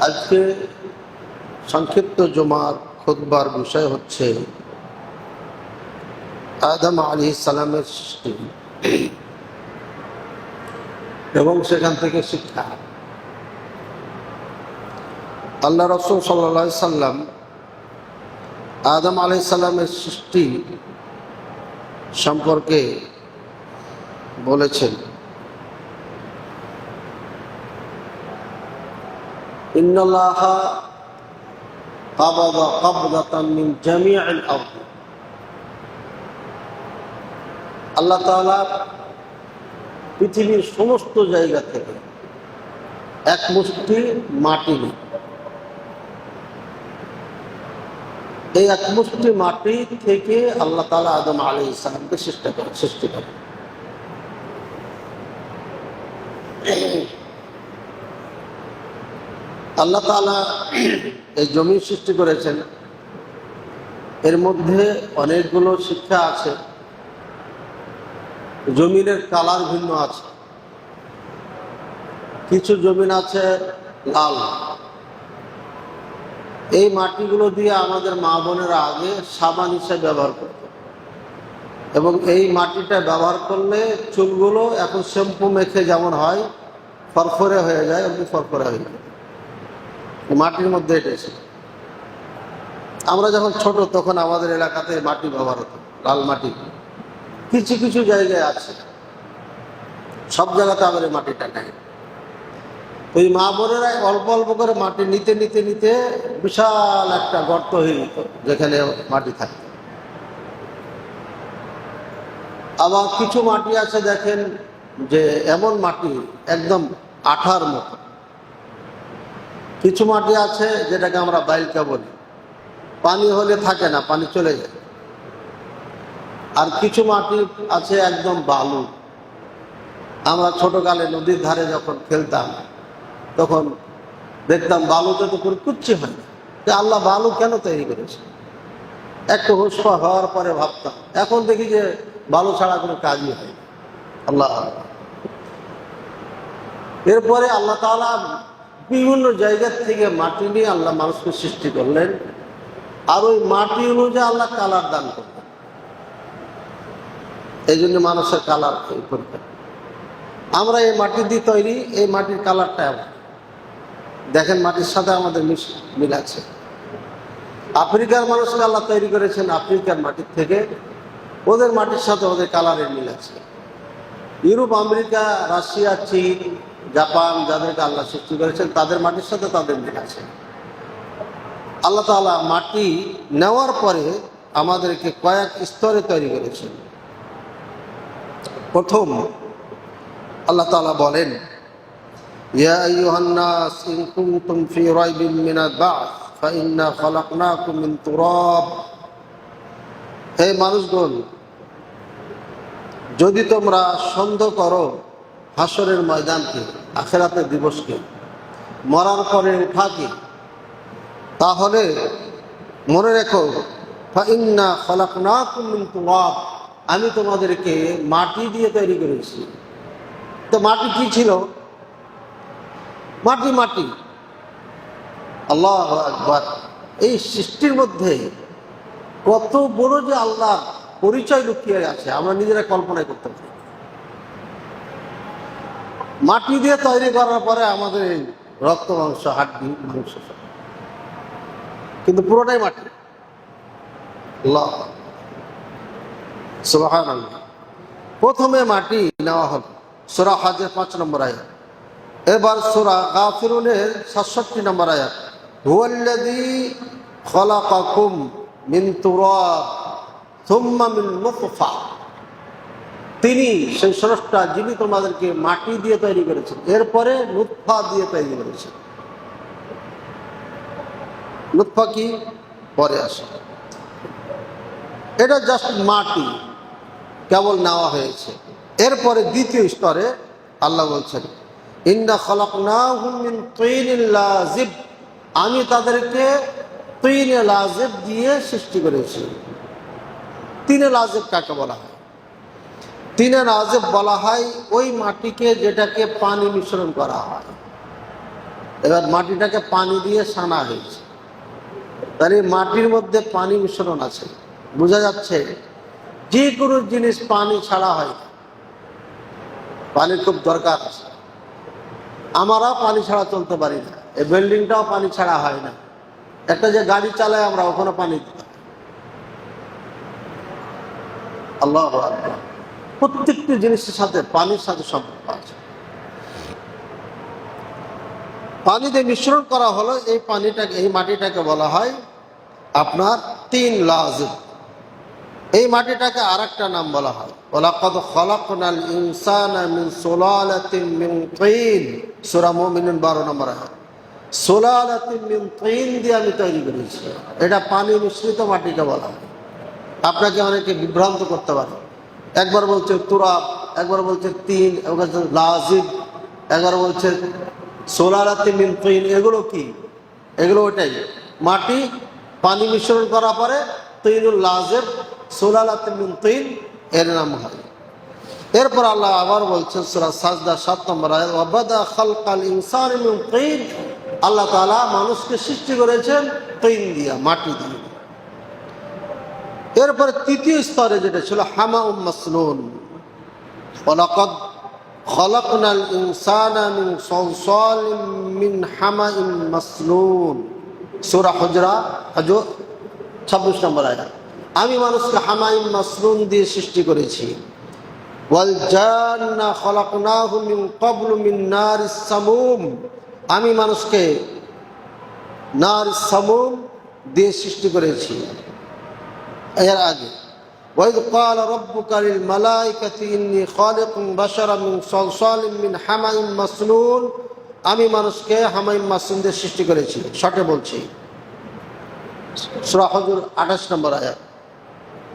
আজকে সংক্ষিপ্ত জুমার খুতবার বিষয় হচ্ছে আদম আলাইহিস সালামের সৃষ্টি এবং সেখান থেকে শিক্ষা। আল্লাহ রাসূল সাল্লাল্লাহু আলাইহি সাল্লাম আদম আলাইহিস সালামের সৃষ্টি সম্পর্কে বলেছেন, ইন্নাল্লাহা কাবাদা কাবদাতান মিন জামিআল আরদ। আল্লাহ তাআলা পৃথিবীর সমস্ত জায়গা থেকে এক মুষ্টি মাটি নেন। এই এক মুষ্টি মাটি থেকে আল্লাহ তাআলা আদম আলাইহিস সালামকে সৃষ্টি করেন। আল্লাহ তাআলা এই জমি সৃষ্টি করেছেন, এর মধ্যে অনেকগুলো শিক্ষা আছে। জমিনের কালার ভিন্ন আছে, কিছু জমিন আছে লাল। এই মাটিগুলো দিয়ে আমাদের মা বোনেরা আগে সাবান হিসেবে ব্যবহার করত, এবং এই মাটিটা ব্যবহার করলে চুলগুলো এখন শ্যাম্পু মেখে যেমন হয় ফরফরে হয়ে যায়, এমনি ফরফরে হয়ে যায়। মাটির মধ্যে এটা এসে আমরা যখন ছোট তখন আমাদের এলাকাতে মাটি ব্যবহার হতো, লাল মাটি। কিছু কিছু জায়গায় আছে, সব জায়গাতে আমাদের মাটিটা নেই। ওই মা বোনেরা অল্প অল্প করে মাটি নিতে নিতে নিতে বিশাল একটা গর্ত হয়ে যেত যেখানে মাটি থাকত। আবার কিছু মাটি আছে দেখেন যে এমন মাটি একদম আঠার মতো। কিছু মাটি আছে যেটাকে আমরা বাইলকা বলি, পানি হলে থাকে না, পানি চলে যায়। আর কিছু মাটি আছে একদম বালু। আমরা ছোটকালে নদীর ধারে যখন খেলতাম তখন দেখতাম বালুতে তো কোনো কুচ্ছি হয় না, যে আল্লাহ বালু কেন তৈরি করেছে। একটু হুঁশ হওয়ার পরে ভাবতাম, এখন দেখি যে বালু ছাড়া কোনো কাজই হয় না। আল্লাহ এরপরে আল্লাহ তাআলা বিভিন্ন জায়গা থেকে মাটি নিয়ে আল্লাহ মানুষকে সৃষ্টি করলেন, আর ওই মাটি অনুযায়ী আল্লাহ কালার দান করলেন। এই জন্য মানুষের কালার করতেন। আমরা এই মাটি দিয়ে তৈরি, এই মাটির কালারটা এমন দেখেন, মাটির সাথে আমাদের মিল আছে। আফ্রিকার মানুষকে আল্লাহ তৈরি করেছেন আফ্রিকার মাটির থেকে, ওদের মাটির সাথে ওদের কালারের মিল আছে। ইউরোপ, আমেরিকা, রাশিয়া, চীন, জাপান যাদেরকে আল্লাহ সৃষ্টি করেছেন তাদের মাটির সাথে তাদের মিল আছে। আল্লাহ তাআলা মাটি নেওয়ার পরে আমাদেরকে কয়েক স্তরে তৈরি করেছেন। প্রথম আল্লাহ তাআলা বলেন, ইয়া আইয়ুহান নাস ইন কুনতুম ফি রাইবিন মিনাল বা'থ ফাইন্না খালাকনাকুম মিন তুরাব। হে মানুষগণ, যদি তোমরা সন্দেহ করো হাসরের ময়দানকে, আখিরাতের দিবসকে, মরার পরে উঠাকে, তাহলে মনে রেখো ফাইন্না খালাকনাকুম মিন তুরাব, আমি তোমাদেরকে মাটি দিয়ে তৈরি করেছি। তো মাটি কি ছিল? মাটি মাটি। আল্লাহু আকবার। এই সৃষ্টির মধ্যে কত বড় যে আল্লাহ পরিচয় লুকিয়ে আছে আমরা নিজেরা কল্পনাই করতে পারি। মাটি দিয়ে তৈরি করার পরে আমাদের এই রক্ত মাংস, হাড্ডি মাংস, কিন্তু পুরোটাই মাটি। আল্লাহ সুবহানাল্লাহ। প্রথমে মাটি নেওয়া হলো সূরা হজের 5 নম্বর আয়াত। এবার সূরা গাফিরুনের 67 নম্বর আয়াত, হুয়াল্লাযী খালাকাকুম মিন তুরাব সুম্মা মিন নুতফা। তিনি সেই স্রষ্টা যিনি তোমাদেরকে মাটি দিয়ে তৈরি করেছেন, এরপরে নুতফা দিয়ে তৈরি করেছেন। নুতফা কি পরে আসে, এটা জাস্ট মাটি কেবল নেওয়া হয়েছে। এরপরে দ্বিতীয় স্তরে আল্লাহ বলছেন, ইন্না খালাকনাহুম মিন তিনিল লাযিব, আমি তাদেরকে তিনে লাযিব দিয়ে সৃষ্টি করেছি। তিনে লাযিব কাকে বলা হয়? তিনে লাযিব বলা হয় ওই মাটিকে যেটাকে পানি মিশ্রণ করা হয়। এবার মাটিটাকে পানি দিয়ে সানা হয়েছে, তাহলে মাটির মধ্যে পানি মিশ্রণ আছে। বোঝা যাচ্ছে যে কোনো জিনিস পানি ছাড়া হয় না, পানির খুব দরকার আছে। আমরাও পানি ছাড়া চলতে পারি না, এই বিল্ডিংটাও পানি ছাড়া হয় না। একটা যে গাড়ি চালায় আমরা, ওখানে পানি দিতে হয়। আল্লাহু আকবার। প্রত্যেকটি জিনিসের সাথে পানির সাথে সম্পর্ক আছে। পানি দিয়ে মিশ্রণ করা হলো এই পানিটাকে, এই মাটিটাকে বলা হয় আপনার তিন লাজিম। এই মাটিটাকে আরেকটা নাম বলা হয় ওয়ালাকাদ খালাকনাল ইনসানা মিন সুলালাতিন মিন তিন, সূরা মুমিনুন 12 নম্বর আয়াত। সুলালাতিন মিন তিন দিয়ে আমি তৈরি করেছি, এটা পানি মিশ্রিত মাটিকে বলা হয়। আপনাকে অনেকে বিভ্রান্ত করতে পারে, একবার বলছে তুরাব, একবার বলছে তিন, একবার বলছে লাজিম, একবার বলছে সুলালাতিন মিন তিন। এগুলো কি? এগুলো ওইটাই, মাটি পানি মিশ্রণ করার পরে তিনুল লাজিম সুলালাতিন মিন তিন এর নাম হয়। এরপর আল্লাহ আবার বলছেন সূরা সাজদা 7 নম্বর আয়াত, ওয়াবাদা খালকাল ইনসানি মিন তিন। আল্লাহ তাআলা মানুষকে সৃষ্টি করেছেন তিন দিয়া, মাটি দিয়ে। এরপরে তৃতীয় স্তরে যেটা ছিল হামাউম মাসনুন, ওয়ালাকাদ খালাকনাল ইনসানা মিন সালসালিম মিন হামাইম মাসনুন, সূরা হুজরাত 26 নম্বর আয়াত। আমি মানুষকে হামাইম মাসনুন দিয়ে সৃষ্টি করেছি। ওয়াল জান্না খালাকনাহু মিন ক্বাবলু মিন নারিস সামুম। আমি মানুষকে নারিস সামুম দিয়ে সৃষ্টি করেছি। এর আগে ওয়াইদ ক্বালা রাব্বুকা লিল মালাইকাতি ইন্নী খালিকুম বাশারাম মিন সালসালিম মিন হামাইম মাসনুন। আমি মানুষকে হামাইম মাসনুন দিয়ে সৃষ্টি করেছি। শর্টে বলছি, সূরা হুজুর 28 নম্বর আয়াত।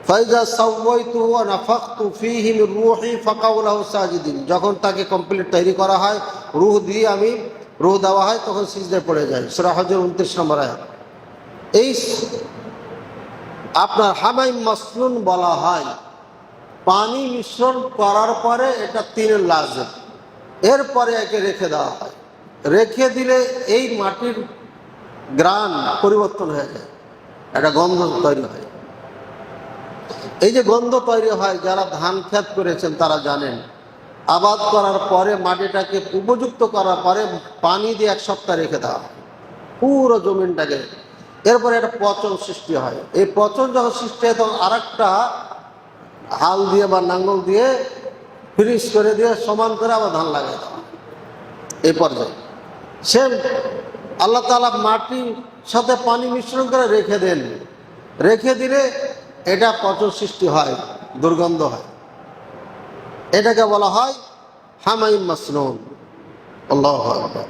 ফাইজা সাওয়াইতুহু ওয়া নাফাখতু ফীহি মির রূহি ফাকাউ লাহু সাজিদিন। যখন তাকে কমপ্লিট তৈরি করা হয়, রূহ দিয়ে আমি রূহ দেওয়া হয়, তখন সিজদায় পড়ে যায়। সূরা হুজুর 29 নম্বর আয়াত। এই আপনার হামাইম মাসনুন বলা হয় পানি মিশ্রণ করার পরে এটা তিনের লাজিম, এরপরে একে রেখে দেওয়া হয়। রেখে দিলে এই মাটির গ্রান পরিবর্তন হয়ে যায়, একটা গন্ধ তৈরি হয়। এই যে গন্ধ তৈরি হয়, যারা ধান ক্ষেত করেছেন তারা জানেন, আবাদ করার পরে মাটিটাকে উপযুক্ত করার পরে পানি দিয়ে 1 সপ্তাহ রেখে দেওয়া হয় পুরো জমিনটাকে। এরপরে একটা পচন সৃষ্টি হয়। এই পচন যখন সৃষ্টি হয়, তখন আরেকটা হাল দিয়ে বা নাঙ্গল দিয়ে ফিনিশ করে দিয়ে সমান করে আবার ধান লাগাই দেওয়া। এই পর্যায়ে সেম আল্লাহ তাআলা মাটির সাথে পানি মিশ্রণ করে রেখে দেন। রেখে দিলে এটা পচন সৃষ্টি হয়, দুর্গন্ধ হয়। এটাকে বলা হয় হামাইম মাসনুন। আল্লাহু আকবার।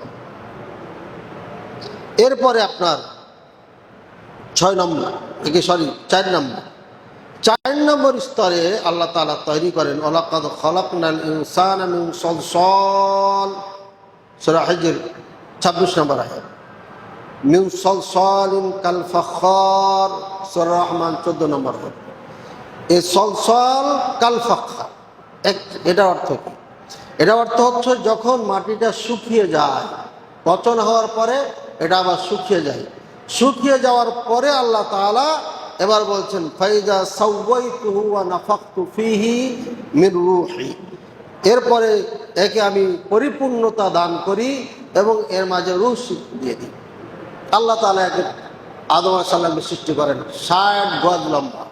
এরপরে আপনার 4 নম্বর স্তরে আল্লাহ তাআলা তৈরি করেন ওয়ালাকাদ খালাকনাল ইনসানা মিন সালসাল, সূরা হিজর 26 নম্বর আয়াত। মিন সালসালিন কাল ফাখার, সূরা রহমান 14 নম্বর আয়াত। এই সালসাল কাল ফাখার এটা অর্থ কি? এটা অর্থ হচ্ছে যখন মাটিটা শুকিয়ে যায়, পচন হওয়ার পরে এটা আবার শুকিয়ে যায়। শুকিয়ে যাওয়ার পরে আল্লাহ তাআলা এবার বলছেন ফাইজা সাওয়াইতুহু ওয়া নাফাখতু ফীহি মির রূহি। এরপরে একে আমি পরিপূর্ণতা দান করি এবং এর মাঝে রূহ দিয়ে দিই। আল্লাহ তাআলা একে আদম আলাইহিস সালামকে সৃষ্টি করেন 60 গজ লম্বা,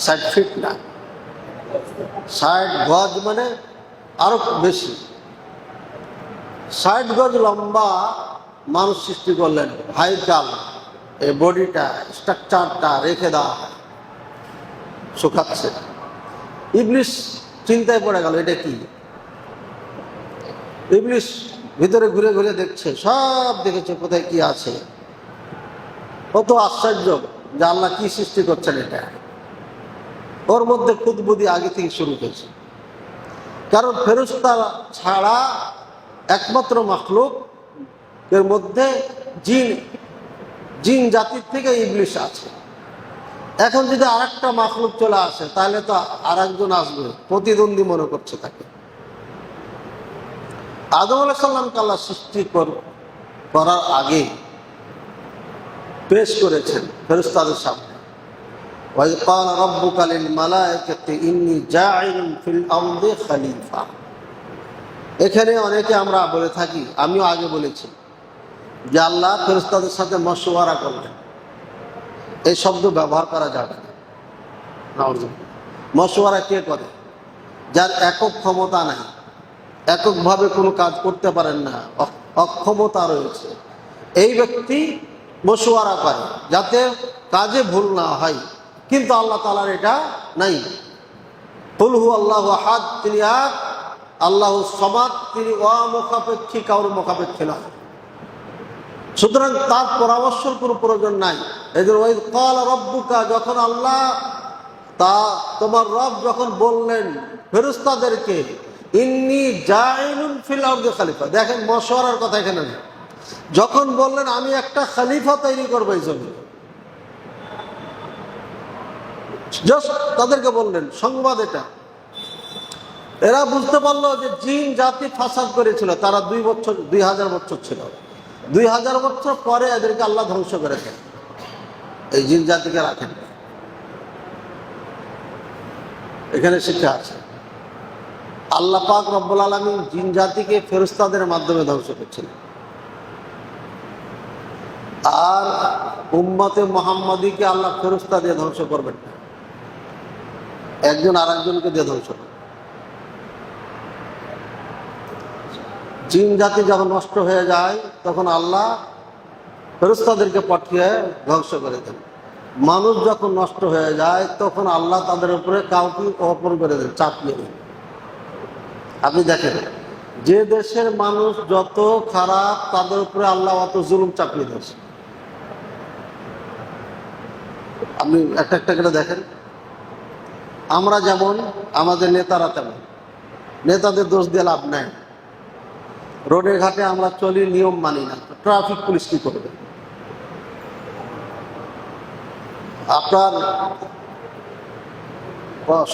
60 ফিট না, 60 গজ মানে আরো বেশি। 60 গজ লম্বা মানুষ সৃষ্টি করলেন। হাইকাল, এই বডিটা, স্ট্রাকচারটা রেখে দেওয়া হয়, শুকাচ্ছে। ইবলিস চিন্তায় পড়ে গেল, এটা কি? ইবলিস ভিতরে ঘুরে ঘুরে দেখছে, সব দেখেছে কোথায় কি আছে। কত আশ্চর্য যে আল্লাহ কি সৃষ্টি করছেন এটা। ওর মধ্যে খুদবুদি আগে থেকে শুরু হয়েছে, কারণ ফেরেশতা ছাড়া একমাত্র মাখলুক এর মধ্যে জিন জাতির থেকে ইবলিস আছে। এখন যদি আরেকটা মাখলুক চলে আসে, তাহলে তো আরেকজন আসবে, প্রতিদ্বন্দ্বী মনে করছে তাকে। আদম আলাইহিস সালামকে আল্লাহ সৃষ্টি করার আগে পেশ করেছেন ফেরেশতাদের সামনে। ওয়াইয ক্বালা রাব্বুকা লিল মালায়েকাতি ইন্নী জাইলুন ফিল আরদি খলিফা। এখানে অনেকে আমরা বলে থাকি, আমিও আগে বলেছি, যে আল্লাহ ফেরেশতাদের সাথে মশওয়ারা করলেন। এই শব্দ ব্যবহার করা যাবে না। মশওয়ারা কে করে? যার একক ক্ষমতা নাই, এককভাবে কোনো কাজ করতে পারেন না, অক্ষমতা রয়েছে, এই ব্যক্তি মশওয়ারা করে যাতে কাজে ভুল না হয়। কিন্তু আল্লাহ তাআলার এটা নাই। কুল হু আল্লাহু আহাদ, তিনি এক, আল্লাহু সামাদ, তিনি অমুখাপেক্ষী, কারোর মুখাপেক্ষী নয়। সুতরাং তার পরামর্শের কোনো প্রয়োজন নাই। এই যে ওয়াইয ক্বালা রাব্বুকা, যখন আল্লাহ তোমার রব যখন বললেন ফেরেশতাদেরকে ইন্নী জাইলুন ফিল আরদি খলিফা, দেখেন মশওয়ারার কথা এখানে নেই। যখন বললেন আমি একটা খলিফা তৈরি করবো এই জন্য, জাস্ট তাদেরকে বললেন, সংবাদ এটা। এরা বুঝতে পারলো যে জিন জাতি ফাসাদ করেছিল, তারা 2000 বছর ছিল। 2000 বছর পরে এদেরকে আল্লাহ ধ্বংস করেছেন, এই জিন জাতিকে রাখেন। এখানে শিক্ষা আছে, আল্লাহ পাক রব্বুল আলামিন জিন জাতিকে ফেরেশতাদের মাধ্যমে ধ্বংস করছিলেন, আর উম্মতে মুহাম্মাদীকে আল্লাহ ফেরেশতা দিয়ে ধ্বংস করবেন না, একজন আর একজনকে দিয়ে ধ্বংস করবেন। জিন জাতি যখন নষ্ট হয়ে যায় তখন আল্লাহ ফেরেশতাদেরকে পাঠিয়ে ধ্বংস করে দেন। মানুষ যখন নষ্ট হয়ে যায় তখন আল্লাহ তাদের উপরে কাউকে অর্পণ করে দেন, চাপিয়ে দেন। আপনি দেখেন, যে দেশের মানুষ যত খারাপ তাদের উপরে আল্লাহ অত জুলুম চাপিয়ে দিয়েছে। আপনি একটা একটা করে দেখেন, আমরা যেমন, আমাদের নেতারা তেমন। নেতাদের দোষ দিয়ে লাভ নাই। রোডে ঘাটে আমরা চলি, নিয়ম মানি না, ট্রাফিক পুলিশ কি করবে? আপনার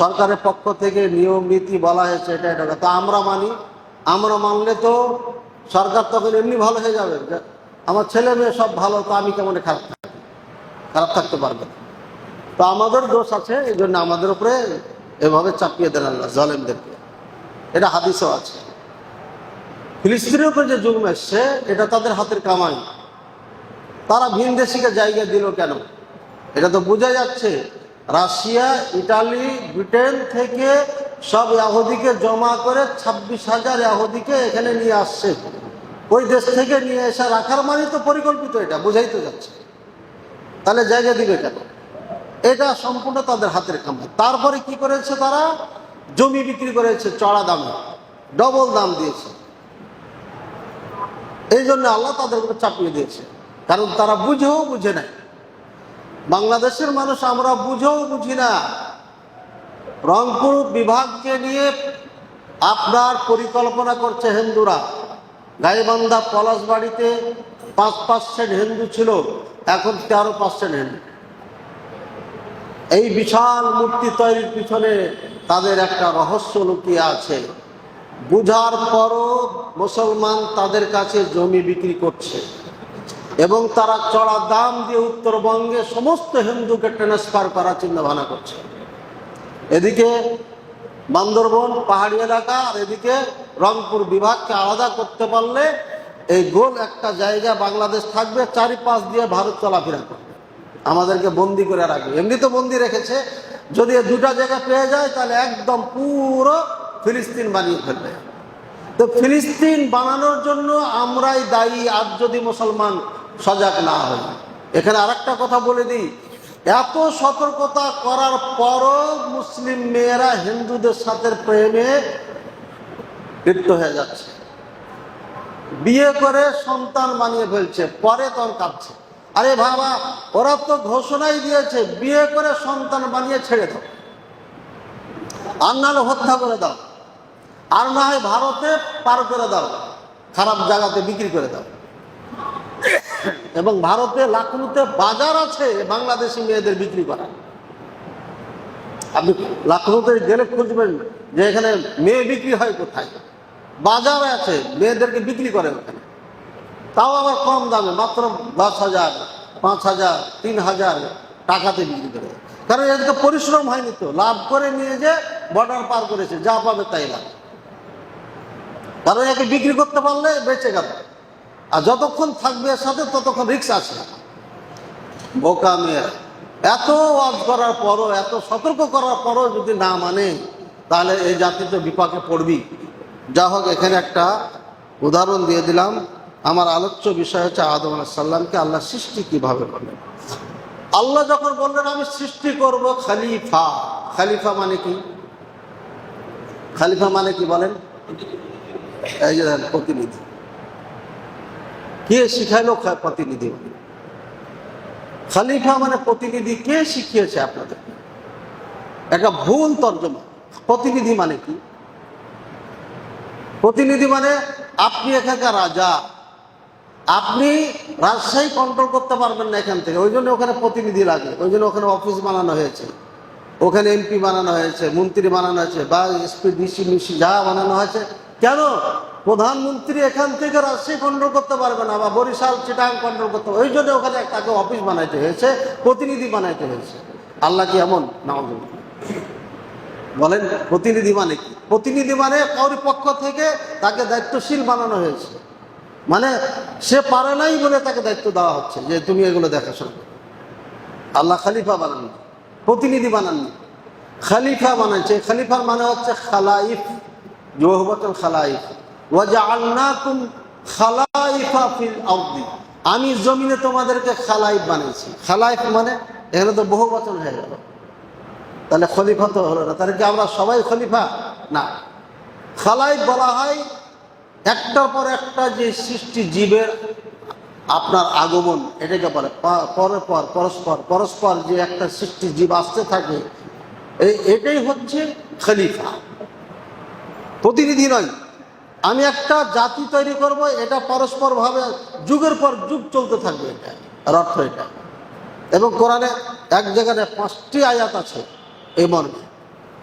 সরকারের পক্ষ থেকে নিয়ম নীতি বলা হয়েছে, এটা এটা কথা আমরা মানি। আমরা মানলে তো সরকার তখন এমনি ভালো হয়ে যাবে, আমার ছেলে মেয়ে সব ভালো, তো আমি কেমন খারাপ থাকতে পারবে? তো আমাদের দোষ আছে, এই জন্য আমাদের উপরে এভাবে চাপিয়ে দেন আল্লাহ জালেমদেরকে। এটা হাদিসও আছে। ফিলিস্তিনের উপরে যে জুলুম এসছে, এটা তাদের হাতের কামাই। তারা ভিনদেশীকে জায়গা দিল কেন? এটা তো বোঝা যাচ্ছে, রাশিয়া, ইটালি, ব্রিটেন থেকে সব ইহুদিকে জমা করে 26,000 ইহুদিকে এখানে নিয়ে আসছে। ওই দেশ থেকে নিয়ে এসে রাখার মানে তো পরিকল্পিত, এটা বোঝাই তো যাচ্ছে। তাহলে জায়গা দিবে কেন? এটা সম্পূর্ণ তাদের হাতের কামাই। তারপরে কি করেছে? তারা জমি বিক্রি করেছে চড়া দামে, ডবল দাম দিয়েছে। এই জন্য আল্লাহ তাদের উপরে চাপিয়ে দিয়েছে, কারণ তারা বুঝেও বুঝে নাই। বাংলাদেশের মানুষ আমরা বুঝেও বুঝি না। রংপুর বিভাগকে নিয়ে আপনার পরিকল্পনা করছে হিন্দুরা। গাইবান্ধা পলাশবাড়িতে 5% হিন্দু ছিল, এখন 13% হিন্দু। এই বিশাল মূর্তি তৈরির পিছনে তাদের একটা রহস্য লুকিয়ে আছে। বুঝার পরও মুসলমান তাদের কাছে জমি বিক্রি করছে এবং তারা চড়া দাম দিয়ে উত্তরবঙ্গে সমস্ত হিন্দুকে ট্রান্সফার করার চিন্তা ভাবনা করছে। এদিকে বান্দরবন পাহাড়ি এলাকা, আর এদিকে রংপুর বিভাগকে আলাদা করতে পারলে এই গোল একটা জায়গা বাংলাদেশ থাকবে, চারিপাশ দিয়ে ভারত চলাফেরা করবে, আমাদেরকে বন্দি করে রাখবে। এমনি তো বন্দি রেখেছে, যদি দুটা জায়গা পেয়ে যায় তাহলে একদম পুরো ফিলিস্তিন বানিয়ে ফেলবে। তো ফিলিস্তিন বানানোর জন্য আমরাই দায়ী, আজ যদি মুসলমান সজাগ না হই। এখানে আরেকটা কথা বলে দিই, এত সতর্কতা করার পরও মুসলিম মেয়েরা হিন্দুদের সাথে প্রেমে লিপ্ত হয়ে যাচ্ছে, বিয়ে করে সন্তান বানিয়ে ফেলছে, পরে তখন কাঁদছে। আরে বাবা, ওরা তো ঘোষণাই দিয়েছে বিয়ে করে সন্তান বানিয়ে ছেড়ে দাও, আর নাহলে হত্যা করে দাও, আর না হয় ভারতে পার করে দাও, খারাপ জায়গাতে বিক্রি করে দাও। এবং ভারতে লাখনৌতে বাজার আছে বাংলাদেশি মেয়েদের বিক্রি করা। আপনি লাখনৌতে গেলে খুঁজবেন যে এখানে মেয়ে বিক্রি হয় কোথায়, বাজার আছে, মেয়েদেরকে বিক্রি করে ওখানে। তাও আবার কম দামে, মাত্র 10,000, 5,000, 3,000 টাকাতে বিক্রি করে। কারণ এদিকে পরিশ্রম হয়নি, তো লাভ করে নিয়ে যে বর্ডার পার করেছে, যা পাবে তাই লাভ। কারণ একে বিক্রি করতে পারলে বেঁচে গেল, আর যতক্ষণ থাকবে এর সাথে ততক্ষণ রিস্ক আছে। বোকা মেয়েরা এত ওয়াজ করার পরও, এত সতর্ক করার পরও যদি না মানে, তাহলে এই জাতি তো বিপাকে পড়বি। যা হোক, এখানে একটা উদাহরণ দিয়ে দিলাম। আমার আলোচ্য বিষয় হচ্ছে আদম আলাইহিস সালামকে আল্লাহ সৃষ্টি কিভাবে করলেন। আল্লাহ যখন বললেন আমি সৃষ্টি করব খলিফা, খলিফা মানে কি? খলিফা মানে কি বলেন? এই যে প্রতিনিধি। কে শিখাইলো প্রতিনিধি? খলিফা মানে প্রতিনিধি। কে শিখিয়েছে আপনাদের? একটা ভুল তর্জমা। প্রতিনিধি মানে কি? প্রতিনিধি মানে আপনি এখানকার রাজা, আপনি রাজশাহী কন্ট্রোল করতে পারবেন না এখান থেকে, ওই জন্য ওখানে প্রতিনিধি লাগে, ওই জন্য ওখানে অফিস বানানো হয়েছে, ওখানে এমপি বানানো হয়েছে, মন্ত্রী বানানো হয়েছে, বা এসপি, ডিসি, মিসি যা বানানো হয়েছে। কেন? প্রধানমন্ত্রী এখান থেকে রাজশাহী কন্ট্রোল করতে পারবে না, বা বরিশাল, চিটাগাং কন্ট্রোল করতে পারবে, ওই জন্য ওখানে তাকে অফিস বানাইতে হয়েছে, প্রতিনিধি বানাইতে হয়েছে। আল্লাহ কি এমন? না, বলেন প্রতিনিধি মানে কি? প্রতিনিধি মানে কারোর পক্ষ থেকে তাকে দায়িত্বশীল বানানো হয়েছে, মানে সে পারে নাই বলে তাকে দায়িত্ব দেওয়া হচ্ছে যে তুমি এগুলো দেখাশোনা করো। আল্লাহ খলিফা বানাননি, প্রতিনিধি বানাননি, খলিফা বানাচ্ছে। খলিফার মানে হচ্ছে খালাইফ, বহুবচন খালাইফ। ওয়াজআলনাকুম খালাইফা ফিল আরদি, আমি জমিনে তোমাদেরকে খালাইফ বানিয়েছি। খালাইফ মানে এখানে তো বহুবচন হয়ে গেল, তাহলে খলিফা তো হলো না। তাহলে কি আমরা সবাই খলিফা? না। খালাইফ বলা হয় একটার পর একটা যে সৃষ্টি জীবের আপনার আগমন, এটাকে বলে পরের পর পরস্পর পরস্পর যে একটা সৃষ্টি জীব আসতে থাকে, এটাই হচ্ছে খলিফা, প্রতিনিধি নয়। আমি একটা জাতি তৈরি করব, এটা পরস্পর ভাবে যুগের পর যুগ চলতে থাকবে, এটা আর অর্থ এটা। এবং কোরআনে এক জায়গায় 5টি আয়াত আছে এই মর্মে।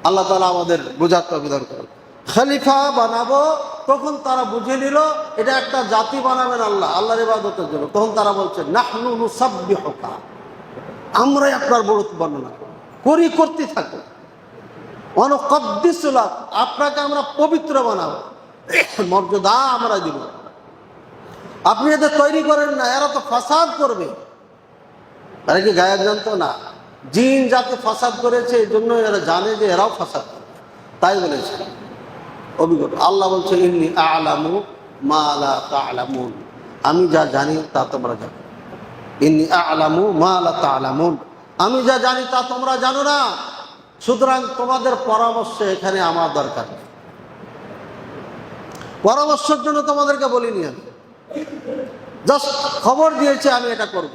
আল্লাহ তাআলা আমাদের বোঝার তৌফিক করেন। খলিফা বানাবো, তখন তারা বুঝে নিল এটা একটা জাতি বানাবেন আল্লাহ, আল্লাহর ইবাদতের জন্য। তখন তারা বলছে নাহনু নুসাব্বিহুকা, আমরাই আপনার বড়ত্ব বর্ণনা করি, করতে থাকো। অনুকদ্দিসু লাক, আপনাকে আমরা পবিত্র বানাবো, মর্যাদা আমরা দিব। আপনি এদের তৈরি করেন না, এরা তো ফাসাদ করবে। তারা কি গায়েব জানতো না? জিন জাতি ফাসাদ করেছে, এই জন্য এরা জানে যে এরাও ফাসাদ করবে, তাই বলেছে অভিজ্ঞতা। আল্লাহ বলছে ইন্নী আ'লামু মা লা তা'লামুন, আমি যা জানি তা তোমরা জানো। ইন্নী আ'লামু মা লা তা'লামুন, আমি যা জানি তা তোমরা জানো না। সুতরাং তোমাদের পরামর্শ এখানে আমার দরকার নেই, পরামর্শের জন্য তোমাদেরকে বলিনি আমি, জাস্ট খবর দিয়েছি আমি এটা করব।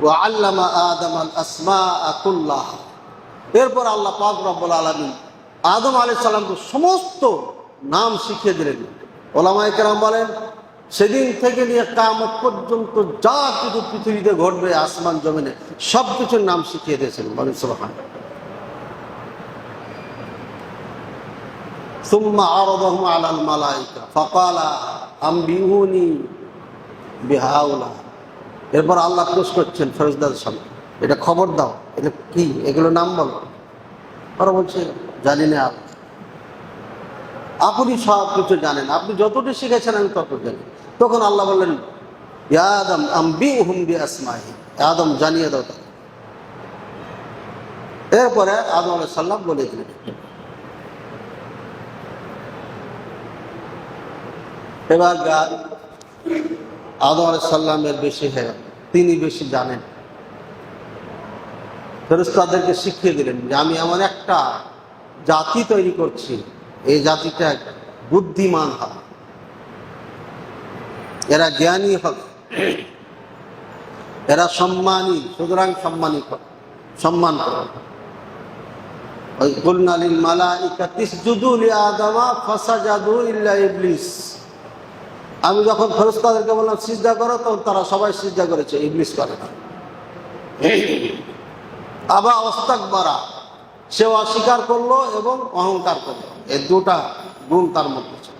ওয়া আল্লামা আদম আল আসমাআ কুল্লাহা, এরপর আল্লাহ পাক রব্বুল আলামিন আদম আলাইহিস সালামকে সমস্ত নাম শিখিয়ে দিলেন। ওলামায়ে কেরাম বলেন সেদিন থেকে নিয়ে কিয়ামত পর্যন্ত যা কিছু পৃথিবীতে ঘটবে, আসমান জমিনে, সব কিছুর নাম শিখিয়ে দিয়েছেন। বলেন সুবহানাল্লাহ। সুম্মা আরাদাহুম আলাল মালায়েকা ফাকালা আম্বিউনি বিহাউলা, এরপর আল্লাহ পেশ করছেন ফেরেশতাদের সামনে, এটা খবর দাও, এটা কি, এগুলো নাম বলো। ওরা বলছে জানি না, আপনি সব কিছু জানেন, আপনি যতটুকু শিখেছেন আমি তত জানি। তখন আল্লাহ বললেন ইয়া আদম আম্বিউহুম বিআসমাইহিম, আদম জানিয়ে দাও তাদের। এরপরে আদম আলাইহিস সালাম বলে দিলেন। এবার আদম আলাইহিস সালামের বেশি হ্যাঁ, তিনি বেশি জানেন। ফেরেশতাদেরকে শিখিয়ে দিলেন যে আমি এমন একটা জাতি তৈরি করছি, এই জাতিটা বুদ্ধিমান হবে, এরা জ্ঞানী হবে, এরা সম্মানী, সুতরাং সম্মান করো। ওই কুলনা লিল মালাইকাতি ইসজুদু লিআদামা ফাসাজাদু ইল্লা ইবলিস, আমি যখন ফেরেশতাদেরকে বললাম সিজদা করো, তখন তারা সবাই সিজদা করেছে, ইবলিস করে না। আবা ওয়াস্তাকবারা, সে অস্বীকার করলো এবং অহংকার করলো, এই দুটা গুণ তার মধ্যে ছিল।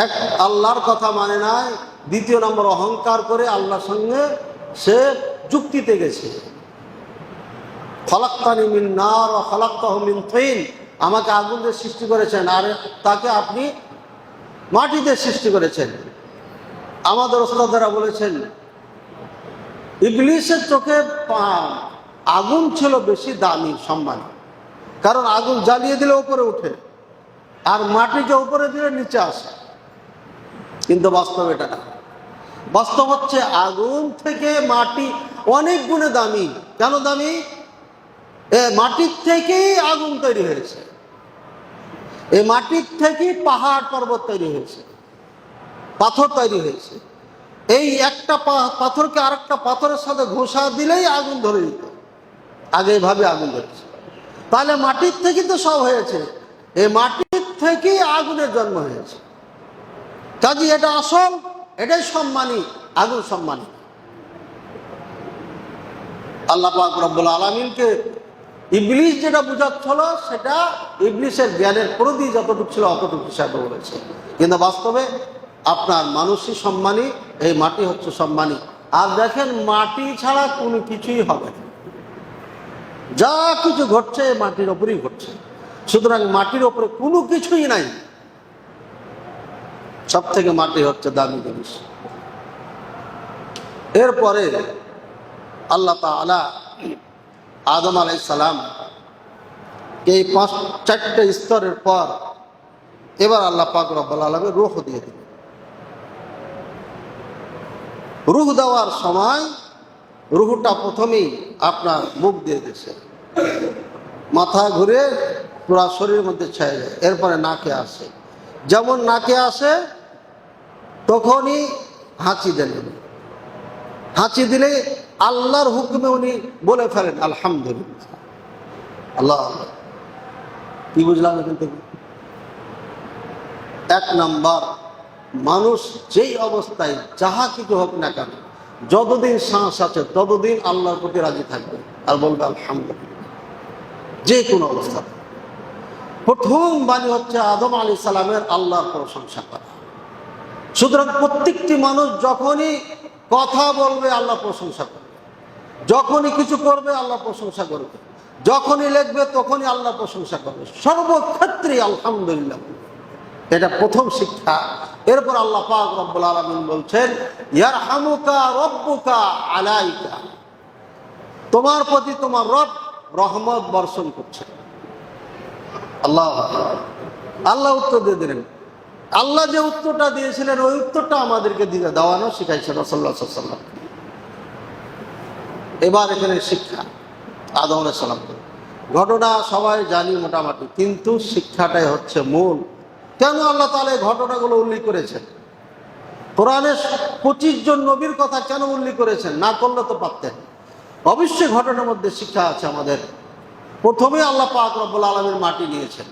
এক, আল্লাহর কথা মানে নাই, দ্বিতীয় নম্বর অহংকার করে আল্লাহর সঙ্গে সে যুক্তিতে গেছে। খলাক্তানি মিন নার ওয়া খলাক্তাহু মিন তিন, আমাকে আগুন দিয়ে সৃষ্টি করেছেন আর তাকে আপনি মাটি দিয়ে সৃষ্টি করেছেন। আমাদের ওস্তাদেরা বলেছেন ইবলিসের চোখে আগুন ছিল বেশি দামি সম্মান, কারণ আগুন জ্বালিয়ে দিলে উপরে উঠে আর মাটিকে উপরে দিলে নিচে আসে। কিন্তু বাস্তব এটা না, বাস্তব হচ্ছে আগুন থেকে মাটি অনেক গুণে দামি। কেন দামি? মাটির থেকেই আগুন তৈরি হয়েছে, এই মাটির থেকেই পাহাড় পর্বত তৈরি হয়েছে, পাথর তৈরি হয়েছে। এই একটা পাথরকে আরেকটা পাথরের সাথে ঘষা দিলেই আগুন ধরে দিত, আগে এইভাবে আগুন ধরেছে। তাহলে মাটির থেকেই তো সব হয়েছে, এই মাটির থেকেই আগুনের জন্ম হয়েছে। কাজে এটা আসল, এটাই সম্মানী, আগুন সম্মানী। আল্লাহ পাক রব্বুল আলামিনকে ইবলিস যেটা বুঝাচ্ছিল সেটা ইবলিসের জ্ঞানের পরিধি যতটুকু ছিল অতটুকু হিসাবে বলেছে। কিন্তু বাস্তবে আপনার মানুষই সম্মানী, এই মাটি হচ্ছে সম্মানী। আর দেখেন মাটি ছাড়া কোনো কিছুই হবে না, যা কিছু ঘটছে মাটির ওপরেই ঘটছে। সুতরাং মাটির ওপরে কোনো কিছুই নাই, সব থেকে মাটি হচ্ছে দামি জিনিস। এরপরে আল্লাহ তাআলা আদম আলাইহিস সালাম এই 4টে স্তরের পর এবার আল্লাহ পাক রব্বুল আলামিন রূহ দিয়ে দিলেন। রূহ দেওয়ার সময় রূহটা প্রথমেই আপনার মুখ দিয়ে দিয়েছে, মাথা ঘুরে পুরা শরীরের মধ্যে ছেয়ে যায়, এরপরে নাকে আসে। যেমন নাকে আসে তখনই হাঁচি দিলেন, হাঁচি দিলে আল্লাহর হুকুমে উনি বলে ফেলেন আলহামদুলিল্লাহ। আল্লাহ, কি বুঝলাম এখান থেকে? 1 নাম্বার, মানুষ যেই অবস্থায় যাহা কিছু হোক না কেন, যতদিন শ্বাস আছে ততদিন আল্লাহর প্রতি রাজি থাকবে আর বলবে আলহামদুলিল্লাহ, যে কোনো অবস্থা। প্রথম বাণী হচ্ছে আদম আলাইহিস সালামের আল্লাহর প্রশংসা করা। সুতরাং প্রত্যেকটি মানুষ যখনই কথা বলবে আল্লাহ প্রশংসা করবে, যখনই কিছু করবে আল্লাহ প্রশংসা করবে, যখনই লিখবে তখনই আল্লাহ প্রশংসা করবে, সর্বক্ষেত্রে আলহামদুলিল্লাহ। এটা প্রথম শিক্ষা। এরপর আল্লাহ পাক রব্বুল আলামিন বলছেন ইয়ারহামুকা রব্বুকা আলাইকা, তোমার প্রতি তোমার রব রহমত বর্ষণ করছে। আল্লাহ আল্লাহ উত্তর দিয়ে দিলেন। আল্লাহ যে উত্তরটা দিয়েছিলেন ওই উত্তরটা আমাদেরকে দিয়ে দেওয়ানো শিখাইছেন রাসূলুল্লাহ সাল্লাল্লাহু আলাইহি ওয়াসাল্লাম। এবার এখানে শিক্ষা আদম আলাইহিস সালাম ঘটনা সবাই জানি মোটামুটি, কিন্তু শিক্ষাটাই হচ্ছে মূল। কেন আল্লাহ তাআলা এই ঘটনাগুলো উল্লেখ করেছেন? কোরআনে 25 জন নবীর কথা কেন উল্লেখ করেছেন? না করলে তো পারতেন। অবশ্যই ঘটনার মধ্যে শিক্ষা আছে আমাদের। প্রথমে আল্লাহ পাক রব্বুল আলামিন মাটি নিয়েছেন,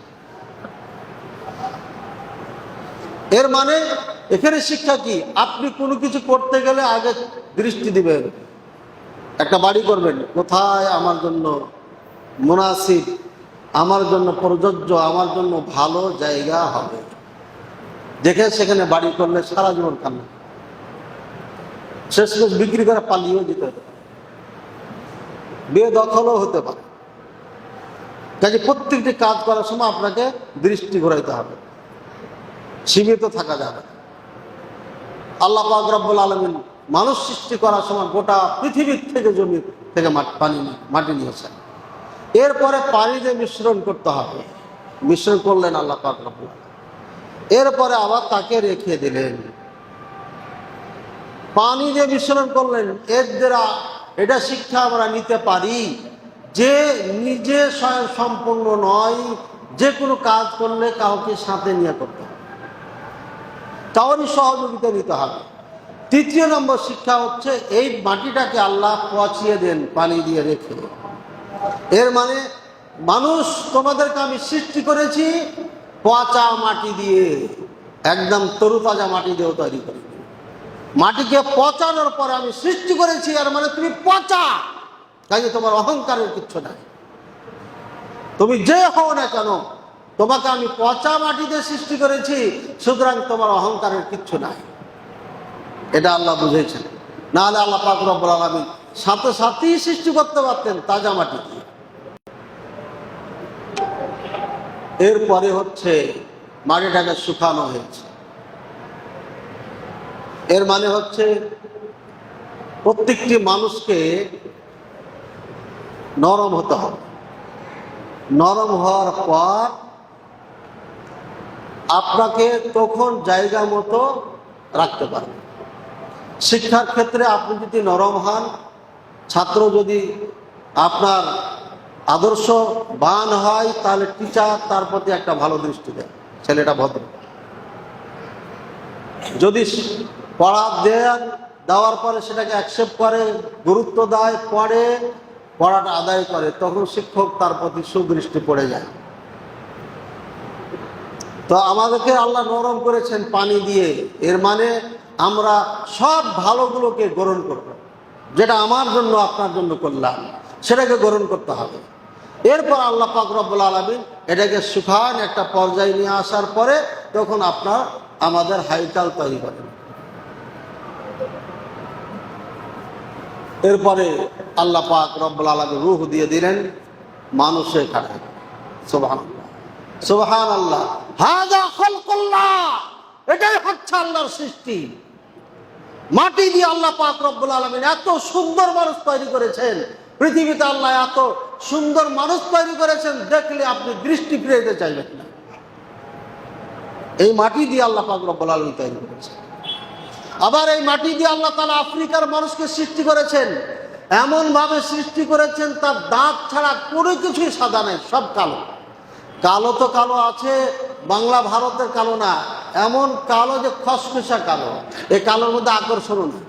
এর মানে এখানে শিক্ষা কি? আপনি কোনো কিছু করতে গেলে আগে দৃষ্টি দিবেন। একটা বাড়ি করবেন, কোথায় আমার জন্য মুনাসিব, আমার জন্য প্রযোজ্য, আমার জন্য ভালো জায়গা হবে, দেখে সেখানে বাড়ি করলে সারা জীবন কান্না, শেষ বিক্রি করে পালিয়েও যেতে হতে পারে, বেদখলও হতে পারে। কাজে প্রত্যেকটি কাজ করার সময় আপনাকে দৃষ্টি ঘোরাইতে হবে, সীমিত থাকা যাবে। আল্লাহ পাক রব্বুল আলামিন মানুষ সৃষ্টি করার সময় গোটা পৃথিবীর থেকে জমি থেকে মাটি নিয়েছেন। এরপরে পানি দিয়ে মিশ্রণ করতে হবে, মিশ্রণ করলেন আল্লাহ পাক রব্বুল আলামিন। এরপরে আবার তাকে রেখে দিলেন, পানি দিয়ে মিশ্রণ করলেন। এর দ্বারা এটা শিক্ষা আমরা নিতে পারি যে নিজে স্বয়ং সম্পূর্ণ নয়, যে কোনো কাজ করলে কাউকে সাথে নিয়ে করতে হবে, তারই সহযোগিতা নিতে হবে। 3 নম্বর শিক্ষা হচ্ছে এই মাটিটাকে আল্লাহ পচিয়ে দেন পানি দিয়ে রেখে। এর মানে মানুষ তোমাদেরকে আমি সৃষ্টি করেছি পচা মাটি দিয়ে, একদম তরুতাজা মাটি দিয়েও তৈরি করি। মাটিকে পচানোর পরে আমি সৃষ্টি করেছি, আর মানে তুমি পচা, কাজে তোমার অহংকারের কিচ্ছু নাই। তুমি যে হও না কেন, তোমাকে আমি পচা মাটিতে সৃষ্টি করেছি, সুতরাং তোমার অহংকারের কিচ্ছু নাই। এটা আল্লাহ বুঝেছেন। না হলে আল্লাহ পাক রব্বুল আলামিন সাথে সাথেই সৃষ্টি করতে পারতেন তাজা মাটি দিয়ে। এরপরে হচ্ছে মাটিটাকে শুকানো হয়েছে। এর মানে হচ্ছে প্রত্যেকটি মানুষকে নরম হতে হবে। নরম হওয়ার পর আপনাকে তখন জায়গা মতো রাখতে পারবে। শিক্ষার ক্ষেত্রে আপনি যদি নরম হন, ছাত্র যদি আপনার আদর্শবান হয়, তাহলে টিচার তার প্রতি একটা ভালো দৃষ্টি দেয়, ছেলেটা ভদ্র। যদি পড়া দেওয়ার পরে সেটাকে অ্যাকসেপ্ট করে, গুরুত্ব দেয়, পড়াটা আদায় করে, তখন শিক্ষক তার প্রতি সুদৃষ্টি পড়ে যায়। তো আমাদেরকে আল্লাহ নরম করেছেন পানি দিয়ে। এর মানে আমরা সব ভালোগুলোকে গ্রহণ করব, যেটা আমার জন্য আপনার জন্য করলাম সেটাকে গ্রহণ করতে হবে। এরপর আল্লাহ পাক রব্বুল আলামিন এটাকে শুকান একটা পর্যায়ে নিয়ে আসার পরে তখন আপনার আমাদের হাইকাল তৈরি করেন। এরপরে আল্লাহ পাক রব্বুল আলামিন রূহ দিয়ে দিলেন মানুষের কাছে। সুবহানাল্লাহ, সুবহানাল্লাহ, হাযা খালকুল্লাহ, এটাই হচ্ছে আল্লাহর সৃষ্টি। মাটি দিয়ে আল্লাহ পাক রব্বুল আলামিন এত সুন্দর মানুষ তৈরি করেছেন। পৃথিবীতে আল্লাহ এত সুন্দর মানুষ তৈরি করেছেন, দেখলে আপনি দৃষ্টি ফিরাইতে চাইবেন না। এই মাটি দিয়ে আল্লাহ পাক রব্বুল আলামিন তৈরি করেছেন। আবার এই মাটি দিয়ে আল্লাহ তাআলা আফ্রিকার মানুষকে সৃষ্টি করেছেন। এমন ভাবে সৃষ্টি করেছেন তার দাঁত ছাড়া কোনো কিছুই সাদা নেই, সব কালো। কালো তো কালো আছে, বাংলা ভারতের কালো না, এমন কালো যে খসখসা কালো। এই কালোর মধ্যে আকর্ষণ নেই।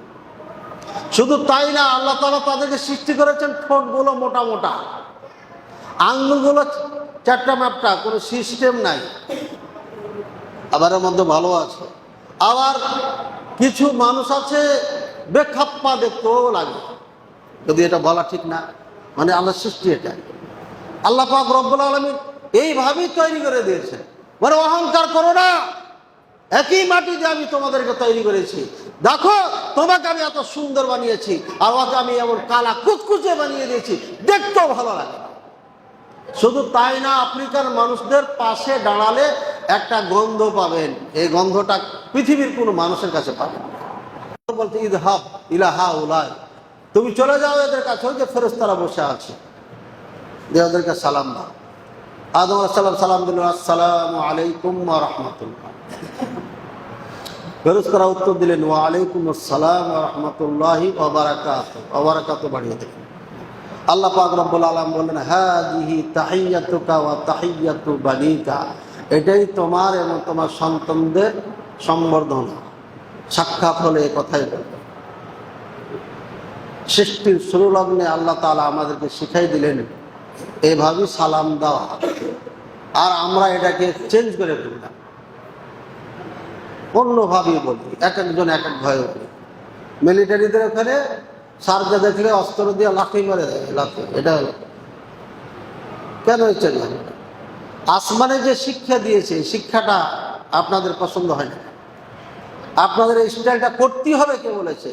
শুধু তাই না, আল্লাহ তাআলা তাদেরকে সৃষ্টি করেছেন ঠোঁটগুলো মোটা মোটা, আঙ্গুলগুলো চারটা ম্যাপটা, কোনো সিস্টেম নাই। আবার এর মধ্যে ভালো আছে। আবার কিছু মানুষ আছে বেখাপ্পা দেখতেও লাগে, যদি এটা বলা ঠিক না, মানে আল্লাহর সৃষ্টি এটা। আল্লাহ পাক রব্বুল আলামিন এইভাবেই তৈরি করে দিয়েছে। মানে অহংকার করো না, একই মাটি দিয়ে আমি তোমাদেরকে তৈরি করেছি। দেখো তোমাকে আমি এত সুন্দর বানিয়েছি, আর ওকে আমি এমন কালা কুচকুচে বানিয়ে দিয়েছি, দেখতেও ভালো লাগে। শুধু তাই না, আফ্রিকার মানুষদের পাশে দাঁড়ালে একটা গন্ধ পাবেন, এই গন্ধটা পৃথিবীর কোনো মানুষের কাছে পাবেন। বলতে ইযহাব ইলা হাউলাই, তুমি চলে যাও এদের কাছে, ওই যে ফেরেশতারা বসে আছে, যে ওদেরকে সালাম দাও। আদম আলাইহিস সালাম সালাম দিলেন, আসসালামু আলাইকুম ওয়া রাহমাতুল্লাহ। ফেরেশতারা উত্তর দিলেন, ওয়া আলাইকুম আসসালাম ওয়া রাহমাতুল্লাহি ওয়া বারাকাতুহু। ওয়া বারাকাতুহু বাড়িয়ে দিলেন। আল্লাহ পাক রব্বুল আলামিন বললেন, হাযিহি তাহিয়াতুকা ওয়া তাহিয়াতু বানিকা, এটাই তোমার এবং তোমার সন্তানদের সম্বর্ধনা। সাক্ষাৎ হলে এই কথাই বলবেন। সৃষ্টির শুরু লগ্নে আল্লাহ তাআলা আমাদেরকে শিখাই দিলেন এভাবেই সালাম দেওয়া। আর আমরা এটাকে চেঞ্জ করে ফেললাম, অন্যভাবেই বলি, এক একজন এক এক ভয়ে বলি। মিলিটারিদের ওখানে সারকে দেখলে অস্ত্র দিয়ে লাঠি মেরে দেয়, লাঠি। এটা হলো কেন হচ্ছে না? আসমানে যে শিক্ষা দিয়েছে, শিক্ষাটা আপনাদের পছন্দ হয় না। আপনাদের এই স্টাইলটা করতেই হবে কে বলেছে?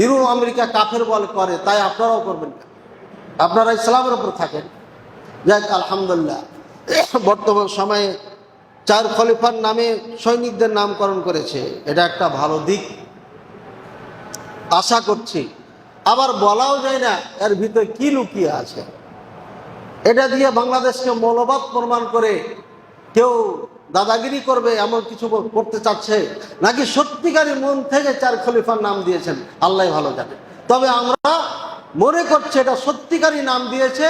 ইউরোপ আমেরিকা কাফের বল করে, তাই আপনারাও করবেন না। আপনারা ইসলামের উপর থাকেন। যাক, আলহামদুলিল্লাহ, বর্তমান সময়ে 4 খলিফার নামে সৈনিকদের নামকরণ করেছে, এটা একটা ভালো দিক আশা করছি। আবার বলাও যায় না এর ভিতরে কি লুকিয়ে আছে। এটা দিয়ে বাংলাদেশকে মৌলবাদ প্রমাণ করে কেউ দাদাগিরি করবে এমন কিছু করতে চাচ্ছে, নাকি সত্যিকারী মন থেকে 4 খলিফার নাম দিয়েছেন আল্লাহ ভালো জানে। তবে আমরা মনে করছি এটা সত্যিকারী নাম দিয়েছে,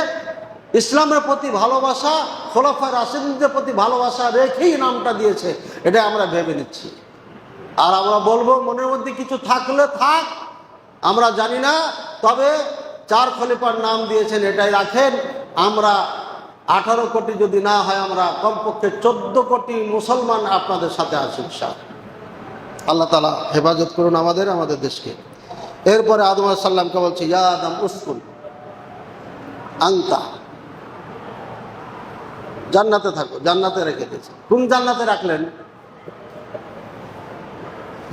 ইসলামের প্রতি ভালোবাসা, খোলাফায়ে রাশিদুনদের প্রতি ভালোবাসা রেখেই নামটা দিয়েছে, এটা আমরা ভেবে নিচ্ছি। আর আমরা বলবো মনের মধ্যে কিছু থাকলে থাক, আমরা জানি না, তবে 4 খলিফার নাম দিয়েছেন এটাই রাখেন। আমরা 18 কোটি যদি না হয়, আমরা কমপক্ষে 14 কোটি মুসলমান আপনাদের সাথে আছি ইনশাআল্লাহ। আল্লাহ তাআলা হেফাজত করুন আমাদের দেশকে। এরপরে আদম আলাইহিস সালামকে বলছে, ইয়া আদম উসকুন আনতা, জান্নাতে থাকো। জান্নাতে রেখে দিয়েছে। কোন জান্নাতে রাখলেন?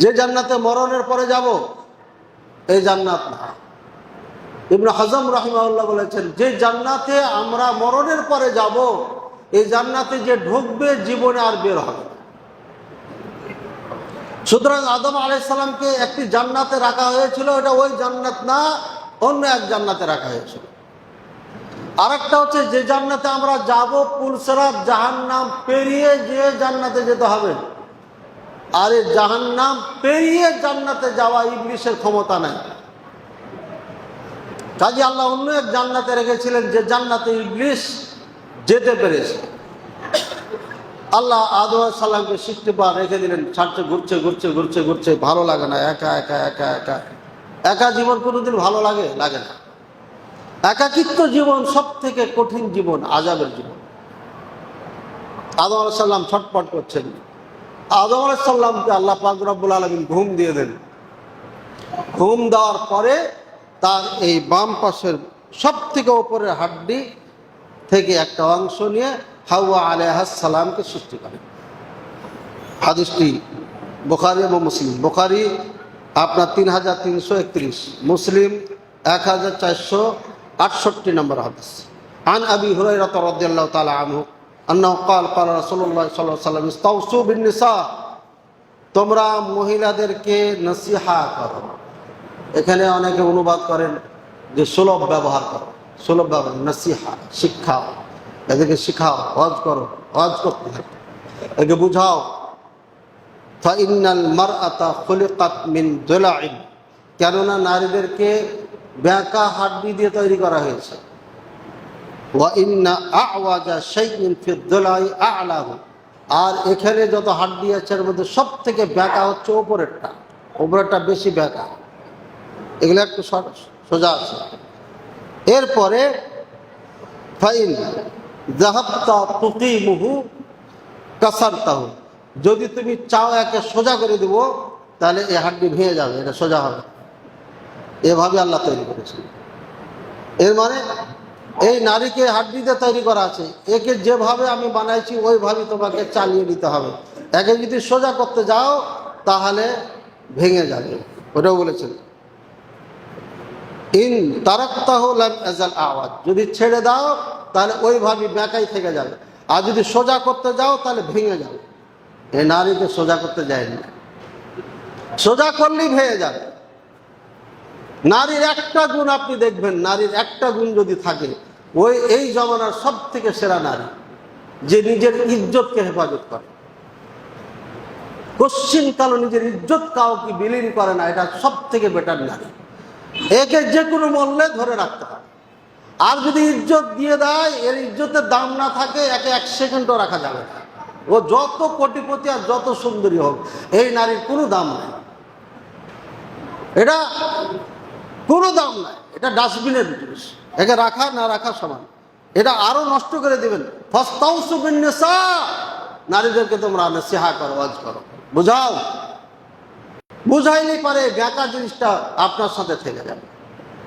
যে জান্নাতে মরণের পরে যাব, এই জান্নাত না। ইবনে হাজম রাহিমাহুল্লাহ বলেছেন, যে জান্নাতে আমরা মরণের পরে যাব, এই জান্নাতে যে ঢুকবে জীবনে আর বের হবে না। সুতরাং আদম আলাইহিস সালামকে একটি জান্নাতে রাখা হয়েছিল, এটা ওই জান্নাত না, অন্য এক জান্নাতে রাখা হয়েছিল। আরেকটা হচ্ছে যে জান্নাতে আমরা যাব, পুলসিরাত জাহান্নাম পেরিয়ে যে জান্নাতে যেতে হবে। আর এই জাহান্নাম পেরিয়ে জান্নাতে যাওয়া ইবলিসের ক্ষমতা নাই। কাজে আল্লাহ অন্য এক জান্নাতে রেখেছিলেন, যে জান্নাতে ইবলিস যেতে পেরেছে। আল্লাহ আদম আলাইহিস সালামকে 60 বার রেখে দিলেন, ছাড়ছে, ঘুরছে ঘুরছে ঘুরছে ঘুরছে, ভালো লাগে না, একা একা একা একা একা জীবন কোনোদিন ভালো লাগে না। একাকিত্ব জীবন সব থেকে কঠিন জীবন, আযাবের জীবন। আদম আলাইহিস সালাম ছটফট করছেন। আদম আলাইহিস সালামকে আল্লাহ পাক রব্বুল আলামিন ঘুম দিয়ে দেন। ঘুম দেওয়ার পরে তার এই বাম পাশের সব থেকে উপরের হাড্ডি থেকে একটা অংশ নিয়ে হাওয়া আলাইহিস সালামকে সৃষ্টি করেন। হাদিসটি বুখারী এবং মুসলিম। বুখারী আপনার 3331, মুসলিম 1468 নম্বর হাদিস। আন আবি হুরায়রা রাদিয়াল্লাহু তাআলা আনহু আন্নাহু ক্বাল ক্বালা রাসূলুল্লাহ সাল্লাল্লাহু আলাইহি ওয়াসাল্লাম ইস্তাউসু বিন নিসা, তোমরা মহিলাদেরকে নসিহা করো। এখানে অনেকে অনুবাদ করেন যে সুলভ ব্যবহার করো, সুলভ ব্যবহার, নসিহা, শিক্ষাও, এদেরকে শিখাও, ওয়াজ করো, ওয়াজ করতে থাকো, একে বুঝাও। ফাইন্নাল মারআতা খুলিকাত মিন দুলাইন, কেননা নারীদেরকে ব্যাকা হাড্ডি দিয়ে তৈরি করা হয়েছে। ওয়া ইন্না আওয়াজা শাইইন ফি দুলাই আ'লাহু, আর এখানে যত হাড্ডি আছে এর মধ্যে সব থেকে ব্যাকা হচ্ছে উপরেরটা বেশি ব্যাকা, এগুলো একটু সোজা আছে। এরপরে ফাইন যাহাবতা তুকিমুহু কাসারতাহু, যদি তুমি চাও একে সোজা করে দেব, তাহলে এই হাড্ডি ভেঙে যাবে, এটা সোজা হবে। এভাবে আল্লাহ তৈরি করেছেন। এর মানে এই নারীকে হাড্ডি দিয়ে তৈরি করা আছে, একে যেভাবে আমি বানাইছি ওইভাবে তোমাকে চালিয়ে নিতে হবে। একে যদি সোজা করতে যাও তাহলে ভেঙে যাবে, ওটাও বলেছেন। ইন তারাকতাহু লাম আযাল আওয়াজ, যদি ছেড়ে দাও তাহলে ওইভাবে ব্যাকাই থেকে যাবে, আর যদি সোজা করতে যাও তাহলে ভেঙে যাবে। এই নারীকে সোজা করতে যায়নি, সোজা করলেই ভেঙে যাবে। নারীর একটা গুণ আপনি দেখবেন, নারীর একটা গুণ যদি থাকে, এই জমানার সব থেকে সেরা নারী, যে নিজের ইজ্জতকে হেফাজত করে, কোশ্চিনকালও নিজের ইজ্জত কাউকে বিলীন করে না, এটা সব থেকে বেটার নারী। একে যে কোনো মূল্যে ধরে রাখতে হবে। আর যদি ইজ্জত দিয়ে দেয়, এর ইজ্জতের দাম না থাকে, একে 1 সেকেন্ডও রাখা যাবে না। ও যত কোটিপতি আর যত সুন্দরী হোক, এই নারীর কোনো দাম নাই, এটা কোনো দাম নাই, এটা ডাস্টবিনের জিনিস, একে রাখা না রাখা সমান। এটা আরো নষ্ট করে দিবেন। ফাস্তাউসু বিন নিসা, নারীদেরকে তোমরা নসিহা করো, ওয়াজ করো, বুঝাও। বুঝাইলেই পারে ব্যাকা জিনিসটা আপনার সাথে থেকে যাবে।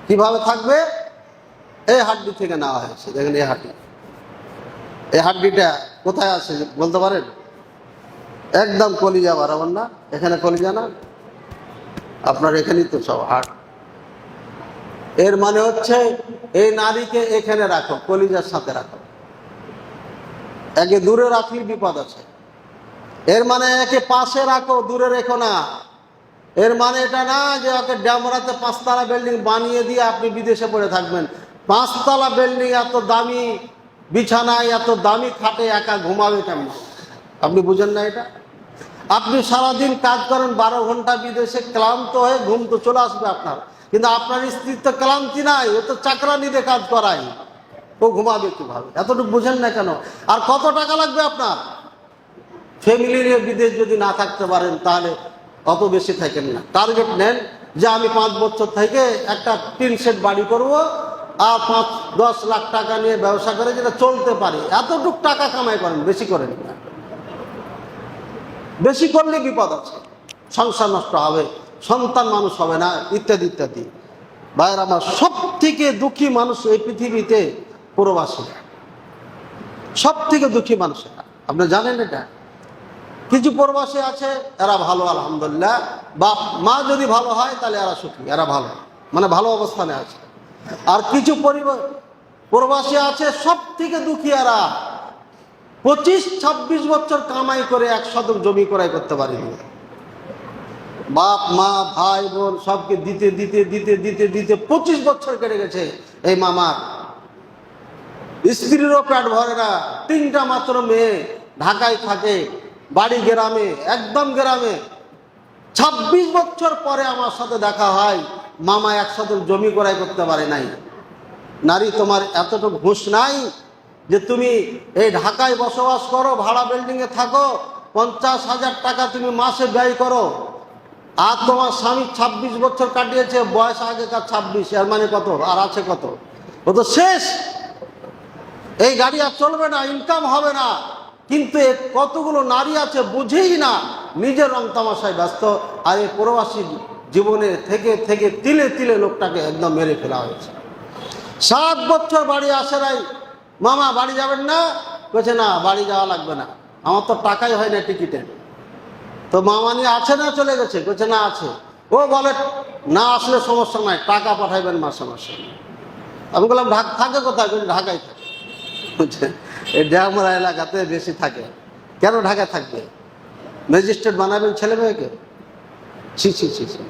কিভাবে থাকবে? এই হাড্ডি থেকে নেওয়া হয়েছে, দেখেন এই হাড্ডি, এই হাড্ডিটা কোথায় আছে বলতে পারেন? একদম কলিজা বরাবর না, এখানে কলিজা না, আপনার এখানেই তো সব হাড়। এর মানে হচ্ছে এই নারীকে এখানে রাখো, কলিজার সাথে রাখো, একে দূরে রাখলে বিপদ আছে। এর মানে একে পাশে রাখো, দূরে রেখো না। এর মানে এটা না যে ওকে ড্যামরাতে 5 তলা বিল্ডিং বানিয়ে দিয়ে আপনি বিদেশে পড়ে থাকবেন। 5 তলা বিল্ডিং, এত দামি বিছানায়, এত দামি খাটে একা ঘুমাবে কেমন? আপনি বুঝেন না এটা? আপনি সারাদিন কাজ করেন 12 ঘন্টা বিদেশে, ক্লান্ত হয়ে ঘুম তো চলে আসবে আপনার, কিন্তু আপনার স্ত্রীর তো ক্লান্তি নাই, ও তো চাকরানিতে কাজ করায়, ও ঘুমাবে কিভাবে? এতটুকু বুঝেন না কেন? আর কত টাকা লাগবে আপনার? ফ্যামিলি নিয়ে বিদেশ যদি না থাকতে পারেন তাহলে অত বেশি থাকেন না। টার্গেট নেন যে আমি 5 বছর থেকে একটা টিন শেড বাড়ি করবো, আর 5-10 লাখ টাকা নিয়ে ব্যবসা করে যেটা চলতে পারে, এতটুক টাকা কামাই করেন, বেশি করেন না। বেশি করলে বিপদ আছে, সংসার নষ্ট হবে, সন্তান মানুষ হবে না, ইত্যাদি ইত্যাদি। ভাইয়ের আমার, সব থেকে দুঃখী মানুষ এই পৃথিবীতে প্রবাসী, সব থেকে দুঃখী মানুষ। আপনি জানেন এটা? কিছু প্রবাসী আছে এরা ভালো, আলহামদুলিল্লাহ। বাপ মা যদি ভালো হয় তাহলে এরা সুখী, এরা ভালো, মানে ভালো অবস্থানে আছে। আর কিছু প্রবাসী আছে সব থেকে দুঃখী, এরা 25-26 বছর কামাই করে 1 শতক জমি ক্রয় করতে পারেনি। বাপ মা ভাই বোন সবকে দিতে দিতে দিতে দিতে দিতে 25 বছর কেটে গেছে এই মামার। স্ত্রীরও পেট ভরে না, 3টা মাত্র মেয়ে, ঢাকায় থাকে, বাড়ি গ্রামে, একদম গ্রামে। 26 বছর পরে আমার সাথে দেখা হয়, মামা 1 শতক জমি ক্রয় করতে পারে নাই। নারী, তোমার এতটুকু হুঁশ নাই যে তুমি এই ঢাকায় বসবাস করো, ভাড়া বিল্ডিংয়ে থাকো, 50,000 টাকা তুমি মাসে ব্যয় করো, আর তোমার স্বামী 26 বছর কাটিয়েছে, বয়স আগেকার 26, এর মানে কত? আর আছে কত? ও তো শেষ। এই গাড়ি আর চলবে না, ইনকাম হবে না। কিন্তু কতগুলো নারী আছে বুঝেই না, নিজের রং তামাশায় ব্যস্ত। আর এই প্রবাসী জীবনে থেকে থেকে তিলে তিলে লোকটাকে একদম মেরে ফেলা হয়েছে। 7 বছর বাড়ি আসে নাই। মামা বাড়ি যাবেন না? বলছে না, বাড়ি যাওয়া লাগবে না, আমার তো টাকাই হয় না টিকিটে। তো মামা নিয়ে আছে না চলে গেছে? বলছে না, আছে। ও বলে না আসলে সমস্যা নাই, টাকা পাঠাইবেন মাসে মাসে। আমি বললাম থাকে কোথায়? বলছি ঢাকায় থাকে। বুঝছেন, এই ড্যামরা এলাকাতে বেশি থাকে। কেন ঢাকায় থাকবে? ম্যাজিস্ট্রেট বানাবেন ছেলে মেয়েকে? ছি ছি ছি ছি।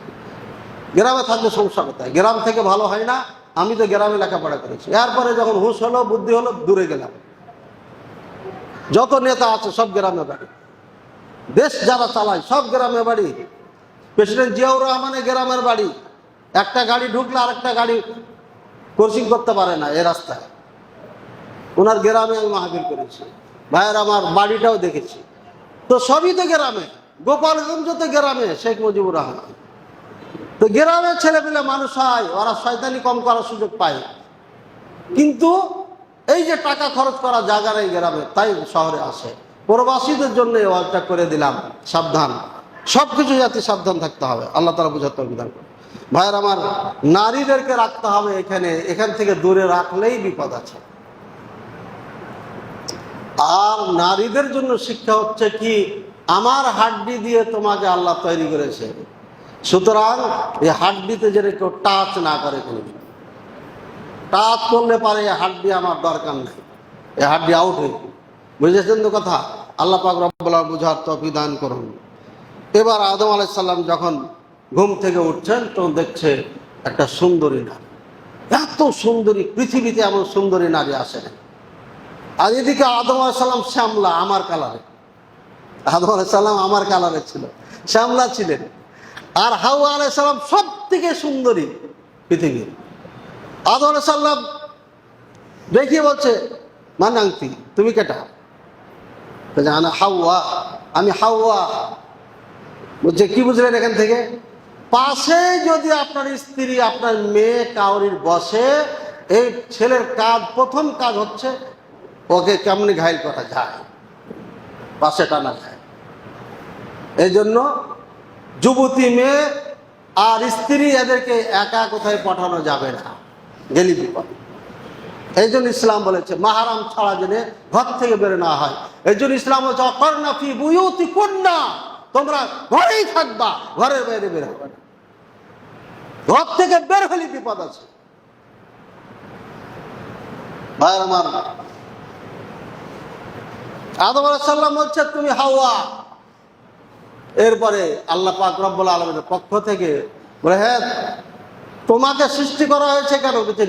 গ্রামে থাকলে সমস্যা কোথায়? গ্রাম থেকে ভালো হয় না? আমি তো গ্রামে লেখাপড়া করেছি। এরপরে যখন হুঁশ হলো, বুদ্ধি হলো, দূরে গেলাম। যত নেতা আছে সব গ্রামে বাড়ি, দেশ যারা চালায় সব গ্রামে বাড়ি। প্রেসিডেন্ট জিয়াউর রহমানের গ্রামের বাড়ি। একটা গাড়ি ঢুকলে আরেকটা গাড়ি ক্রসিং করতে পারে না এই রাস্তায়। ওনার গ্রামে আমি মাহফিল করেছি, ভাইয়ের আমার বাড়িটাও দেখেছি। তো সবই তো গ্রামে, গোপালগঞ্জ তো গ্রামে, শেখ মুজিবুর রহমান। তো গ্রামের ছেলেপেলে মানুষ হয়, ওরা শয়তানি কম করার সুযোগ পায়। কিন্তু এই যে টাকা খরচ করা জায়গা নেই গ্রামে, তাই শহরে আসে। প্রবাসীদের জন্য এই ওয়াজটা করে দিলাম, সাবধান, সবকিছু যাতে সাবধান থাকতে হবে। আল্লাহ তাআলা বুঝাতে বিধান করে। ভাইয়ের আমার, নারীদেরকে রাখতে হবে এখান থেকে দূরে রাখলেই বিপদ আছে। আর নারীদের জন্য শিক্ষা হচ্ছে কি, আমার হাড্ডি দিয়ে তোমাকে আল্লাহ তৈরি করেছে, সুতরাং এই হাড্ডিতে যেন কেউ টাচ না করে। টাচ করলে পারে এই হাড্ডি আমার দরকার নেই, এই হাড্ডি আউট হয়ে। বুঝেছেন তো কথা? আল্লাহ পাক রব্বুল আলামিন বুঝার তৌফিক দান করুন। এবার আদম আলাইহিস সালাম যখন ঘুম থেকে উঠছেন, তো দেখছে একটা সুন্দরী নারী। এত সুন্দরী, পৃথিবীতে এমন সুন্দরী নারী আসে না। আর এদিকে আদম আলাইহিস সালাম শ্যামলা, আমার কালারে। আদম আলাইহিস সালাম আমার কালারে ছিল, শ্যামলা ছিলেন। আর হাওয়া আলাইহিস সালাম সব থেকে সুন্দরী পৃথিবীর। আদম আলাইহিস সালাম দেখিয়ে বলছে, মানাংতি, তুমি কেটা? হাওয়া, আমি হাওয়া। বলছে কি বুঝলেন এখান থেকে? পাশে যদি আপনার স্ত্রী, আপনার মেয়ে কাউরির বসে, এই ছেলের কাজ, প্রথম কাজ হচ্ছে ওকে কেমনি ঘায়ল করা যায়, পাশে টানা যায়। এই জন্য যুবতী মেয়ে আর স্ত্রী, এদেরকে একা কোথায় পাঠানো যাবে না, গেলি বিপদ। এই জন্য ইসলাম বলেছে মাহারাম ছাড়া জেনে ঘর থেকে বের না হয়। এই জন্য ইসলাম বলেছে অকর্ণা ফি বুয়ুতিকুন্না, তোমরা ঘরেই থাকবা, ঘরের বাইরে বের হবে না। ঘর থেকে বের হলে বিপদ আছে। ভাইয়ের আমার, আদম আলাইহিস সালাম বলছে তুমি হাওয়া। এরপরে আল্লাহ পাক রব্বুল আলামিনের পক্ষ থেকে বলে, হ্যাঁ তোমাকে সৃষ্টি করা হয়েছে কেন? বলছে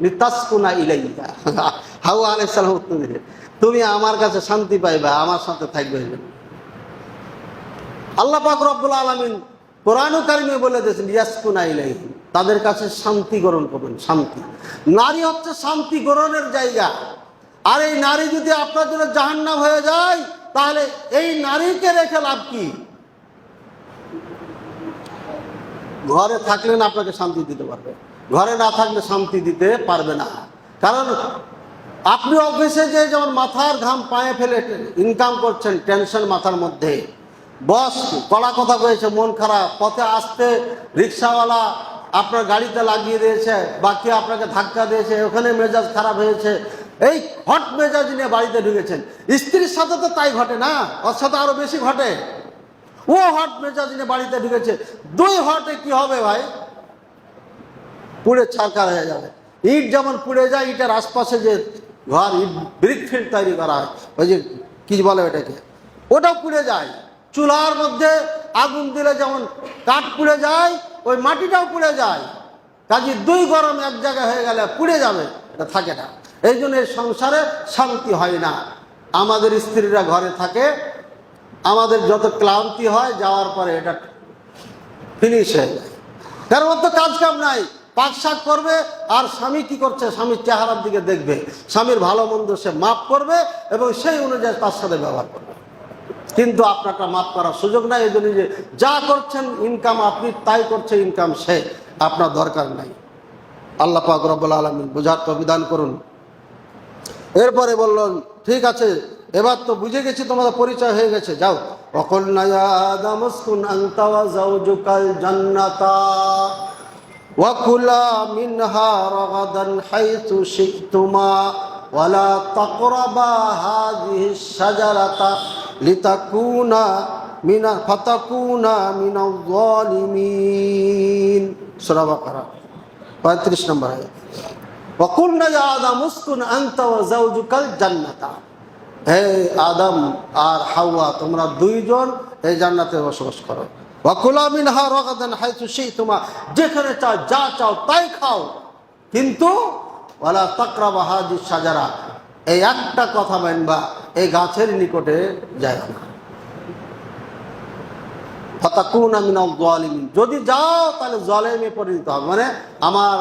লিতাসকুনা ইলাইয়া। হাওয়া আলাইহিস সালাম উত্তর দিলেন, তুমি আমার কাছে শান্তি পাইবা, আমার সাথে থাকবে। আল্লাহ পাক রব্বুল আলামিন কোরআন কারিমে বলে দিয়েছেন ইয়াসকুনা ইলাইহি, তাদের কাছে শান্তি গ্রহণ করুন। শান্তি, নারী হচ্ছে শান্তি গ্রহণের জায়গা। আর এই নারী যদি আপনার জন্য জাহান্নাম হয়ে যায়, তাহলে এই নারীকে রেখে লাভ কি? ঘরে থাকলে না আপনাকে শান্তি দিতে পারবে, ঘরে না থাকলে শান্তি দিতে পারবে না। কারণ আপনি অফিসে যে যেমন মাথার ঘাম পায়ে ফেলে ইনকাম করছেন, টেনশন মাথার মধ্যে, বস কড়া কথা কয়েছে, মন খারাপ, পথে আসতে রিক্সাওয়ালা আপনার গাড়িতে লাগিয়ে দিয়েছে, বাকি আপনাকে ধাক্কা দিয়েছে, ওখানে মেজাজ খারাপ হয়েছে, এই হট মেজাজ নিয়ে বাড়িতে ঢুকেছেন। স্ত্রীর সাথে তো তাই ঘটে না, ওর সাথে আরো বেশি ঘটে। ও হট মেজাজ নিয়ে বাড়িতে ঢুকেছে, 2 হটে কি হবে ভাই? পুড়ে ছারখার হয়ে যাবে। ইট যেমন পুড়ে যায়, ইটের আশপাশে যে ঘর, ইট ব্রিক ফিল্ড তৈরি করা হয়, ওই যে কি বলে ওটাকে, ওটাও পুড়ে যায়। চুলার মধ্যে আগুন দিলে যেমন কাঠ পুড়ে যায়, ওই মাটিটাও পুড়ে যায়। কাজে 2 গরম এক জায়গায় হয়ে গেলে পুড়ে যাবে, এটা থাকে না। এই জন্য এই সংসারে শান্তি হয় না। আমাদের স্ত্রীরা ঘরে থাকে, আমাদের যত ক্লান্তি হয় যাওয়ার পরে এটা ফিনিশ হয়ে যায়। কারণ ওর তো কাজ কাম নাই, পাক শাক করবে, আর স্বামী কি করছে স্বামীর চেহারার দিকে দেখবে, স্বামীর ভালো মন্দ সে মাপ করবে এবং সেই অনুযায়ী তার সাথে ব্যবহার করবে। কিন্তু আপনারটা মাপ করার সুযোগ নাই। এই জন্য যে যা করছেন ইনকাম আপনি তাই করছে, ইনকাম সে, আপনার দরকার নাই। আল্লাহ পাক রব্বুল আলামিন বুঝার তৌফিক করুন। এরপরে বললেন ঠিক আছে, এবার তো বুঝে গেছি, তোমাদের পরিচয় হয়ে গেছে, যাও। ওয়াকুলনা ইয়া আদাম উসকুন আনতা ওয়া যাওজুকাল জান্নাতা ওয়া কুলা মিনহা রাগাদান হাইতু শি'তুমা ওয়া লা তাকরাবা হাযিহিশ শাজারাতা ফাতাকুনা মিনাজ যালিমিন। সূরা বাকারা 35 নম্বর আয়াত। ওয়াকুলনা ইয়া আদাম উসকুন আনতা ওয়া যাওজুকাল জান্নাতা, হে আদম আর হাওয়া তোমরা 2 জন এই জান্নাতে বসবাস করো। ওয়া কুলা মিনহা রাগাদান হাইতু শি'তুমা, যেখানে চাও যা চাও তাই খাও, কিন্তু ওয়ালা তাকরাবা হাযিহিশ শাজারা, এই একটা কথা মানবা, এই গাছের নিকটে যায় না। ফাতাকুনা মিনাজ যালিমিন, যদি যাও তাহলে জালেমে পরিণত হবে। মানে আমার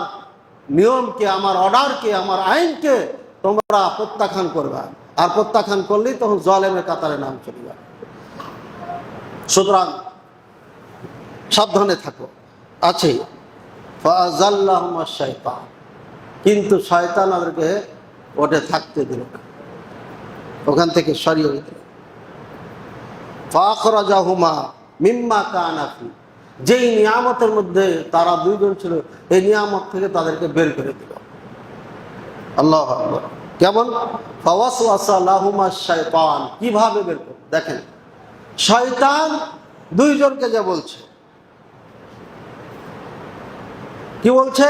নিয়মকে, আমার অর্ডারকে, আমার আইনকে তোমরা প্রত্যাখ্যান করবা, আর প্রত্যাখ্যান করলেই তখন জালেমের কাতারে নাম চলে যাবে। সুতরাং সাবধানে থাকো। আছে ফাযাল্লাহুমা শাইতান, কিন্তু শয়তান ওদেরকে ওঠে থাকতে দিল না, ওখান থেকে সরিয়ে দিল। ফাখরাজাহুমা মিম্মা কানা ফি, যেই নিয়ামতের মধ্যে তারা 2 জন ছিল, এই নিয়ামত থেকে তাদেরকে বের করে দিল। আল্লাহু আকবার। কেমন? ফাওয়াসওয়াসা লাহুমা শাইতান, কিভাবে বের করে? দেখেন, শয়তান 2 জনকে যে বলছে, কি বলছে?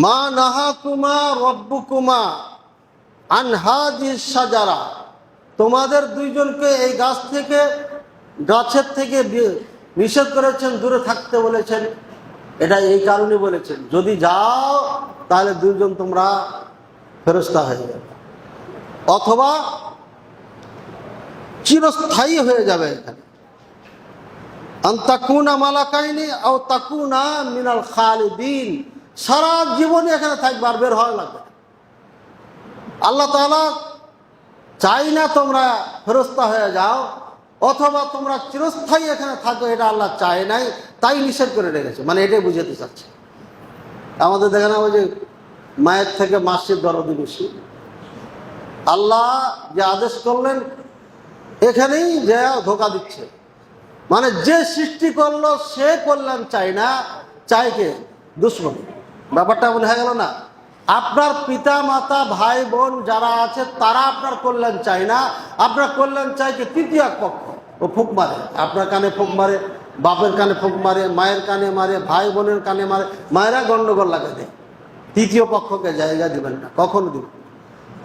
মা নাহাকুমা রব্বুকুমা আন হাযিহিশ শাজারা, তোমাদের 2 জনকে এই গাছের থেকে নিষেধ করেছেন, দূরে থাকতে বলেছেন। এটা এই কারণে বলেছেন, যদি যাও তাহলে 2 জন তোমরা ফেরেশতা হয়ে যাবে, অথবা চিরস্থায়ী হয়ে যাবে এখানে। আনতাকুনা মালাকাইনি আও তাকুনা মিনাল খালিদিন, সারা জীবনই এখানে থাকবে, আর বের হওয়া লাগবে। আল্লাহ তাআলা চাই না তোমরা ফেরেশতা হয়ে যাও, অথবা তোমরা চিরস্থায়ী এখানে থাকো, এটা আল্লাহ চায় নাই, তাই নিষেধ করে রেখেছে। মানে এটাই বুঝাতে চাচ্ছে। আমাদের দেখে না, ওই যে মায়ের থেকে মাসির দরদি বেশি। আল্লাহ যে আদেশ করলেন এখানেই যে ধোকা দিচ্ছে। মানে যে সৃষ্টি করলো সে কল্যাণ চাই না, চাই কে? দুশ্মন। ব্যাপারটা মনে হয়ে গেল না? আপনার পিতা মাতা ভাই বোন যারা আছে তারা আপনার কল্যাণ চায় না, আপনার কল্যাণ চাই কে? তৃতীয় এক পক্ষ। ও ফুক মারে, আপনার কানে ফুক মারে, বাপের কানে ফুক মারে, মায়ের কানে মারে, ভাই বোনের কানে মারে, মায়েরা গন্ডগোল লাগে দেয়। তৃতীয় পক্ষকে জায়গা দিবেন না, কখনো দিবেন।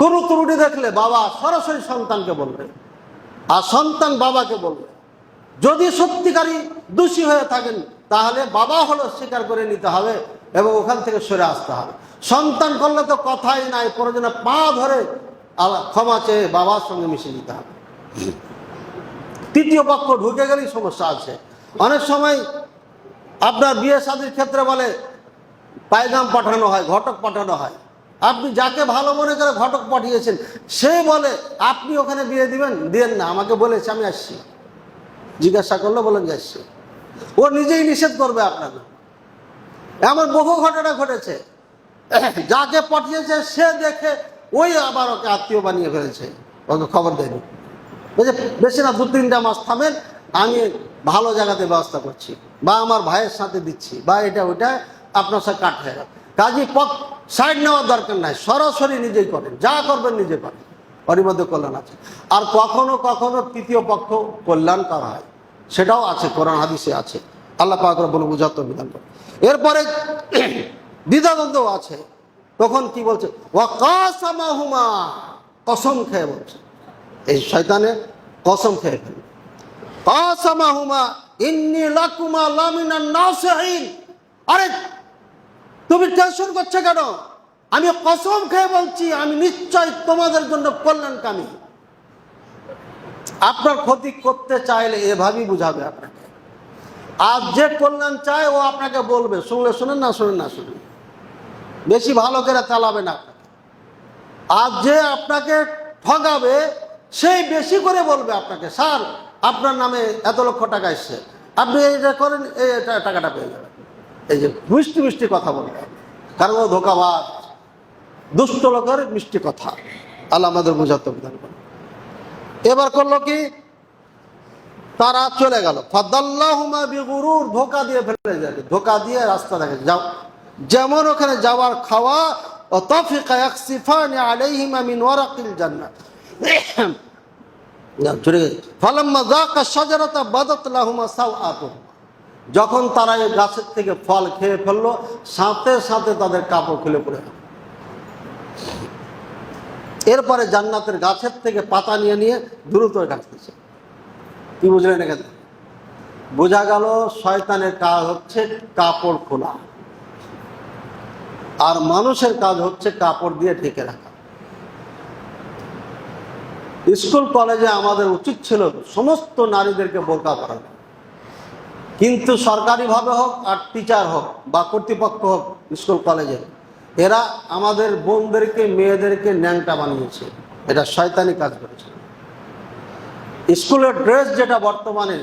কোনো ত্রুটি দেখলে বাবা সরাসরি সন্তানকে বলবে, আর সন্তান বাবাকে বলবে। যদি সত্যিকারী দোষী হয়ে থাকেন তাহলে বাবা হলো স্বীকার করে নিতে হবে এবং ওখান থেকে সরে আসতে হবে। সন্তান করলে তো কথাই নাই, প্রয়োজনে পা ধরে ক্ষমা চেয়ে বাবার সঙ্গে মিশে নিতে হবে। তৃতীয় পক্ষ ঢুকে গেলেই সমস্যা আছে। অনেক সময় আপনার বিয়ে শাদীর ক্ষেত্রে বলে পায়গাম পাঠানো হয়, ঘটক পাঠানো হয়। আপনি যাকে ভালো মনে করে ঘটক পাঠিয়েছেন, সে বলে আপনি ওখানে বিয়ে দিবেন, দিয়েন না, আমাকে বলেছে আমি আসছি। জিজ্ঞাসা করলে বলেন যে আসছি। ও নিজেই নিষেধ করবে আপনাকে। এমন বহু ঘটনা ঘটেছে, যাকে পাঠিয়েছে সে দেখে ওই আবার ওকে আত্মীয় বানিয়ে ফেলেছে, ওকে খবর দেয়নি। বলছে বেশি না 2-3টা মাস থামেন, আমি ভালো জায়গাতে ব্যবস্থা করছি, বা আমার ভাইয়ের সাথে দিচ্ছি, বা এটা ওইটা আপনার সাথে কাট হয়ে গেল। কাজী সাইড নেওয়ার দরকার নাই, সরাসরি নিজেই করেন, যা করবেন নিজে করেন, ওর মধ্যে কল্যাণ আছে। আর কখনো কখনো তৃতীয় পক্ষ কল্যাণ করা হয়, সেটাও আছে, কোরআন হাদিসে আছে। আল্লাহ পাক রব্বুল বুঝাতে বিধান করে। এরপরে দ্বিধাদ্বন্দ্ব আছে, তখন কি বলছে, ওয়াকাসামাহুমা, কসম খেয়ে বলছে, এই শয়তানে কসম খেয়ে ফেলে, কাসামাহুমা ইন্নী লাকুমা লামিনান নাসিহিন। আরে তুমি টেনশন করছো কেন? আমি কসম খেয়ে বলছি, আমি নিশ্চয় তোমাদের জন্য কল্যাণকামী। আপনার ক্ষতি করতে চাইলে এভাবেই বুঝাবে আপনাকে। আর যে কল্যাণ চায় ও আপনাকে বলবে, শুনলে শুনেন, না শুনেন না শুনেন, বেশি ভালো করে চালাবে না আপনাকে। আর যে আপনাকে ঠগাবে সেই বেশি করে বলবে আপনাকে, স্যার আপনার নামে এত লক্ষ টাকা এসছে, আপনি এইটা করেন, এই টাকাটা পেয়ে যাবেন। এই যে মিষ্টি মিষ্টি কথা বলবে, কারণ ও ধোঁকাবাজ, দুষ্ট লোকের মিষ্টি কথা। আল্লাহ আমাদের বুঝাতে বিধান করে। এবার করলো কি, তারা চলে গেল, ফাদাল্লাহুমা বিগুরুর, ধোঁকা দিয়ে ফেলে যাবে, ধোঁকা দিয়ে রাস্তা দেখে যাও, যেমন ওখানে যাওয়ার খাওয়া, ও তাফিকা ইয়াকসিফানি আলাইহিমা মিন ওয়ারাকিল জান্নাত, ফালাম্মা যাকা শাজারাতা বাদাত লাহুমা সাওআতুহুমা, যখন তারা এই গাছের থেকে ফল খেয়ে ফেললো, সাথে সাথে তাদের কাপড় খুলে পড়ে গেল। এরপরে জান্নাতের গাছের থেকে পাতা নিয়ে নিয়ে দ্রুত কাটতেছে। কি বুঝলেন এখানে? বোঝা গেল শয়তানের কাজ হচ্ছে কাপড় খোলা, আর মানুষের কাজ হচ্ছে কাপড় দিয়ে ঢেকে রাখা। স্কুল কলেজে আমাদের উচিত ছিল সমস্ত নারীদেরকে বোরকা পরানো, কিন্তু সরকারিভাবে হোক আর টিচার হোক বা কর্তৃপক্ষ হোক স্কুল কলেজে, এরা আমাদের বোনদেরকে মেয়েদেরকে ন্যাংটা বানিয়েছে। এটা শয়তানি কাজ করেছে। স্কুলের ড্রেস যেটা বর্তমানে,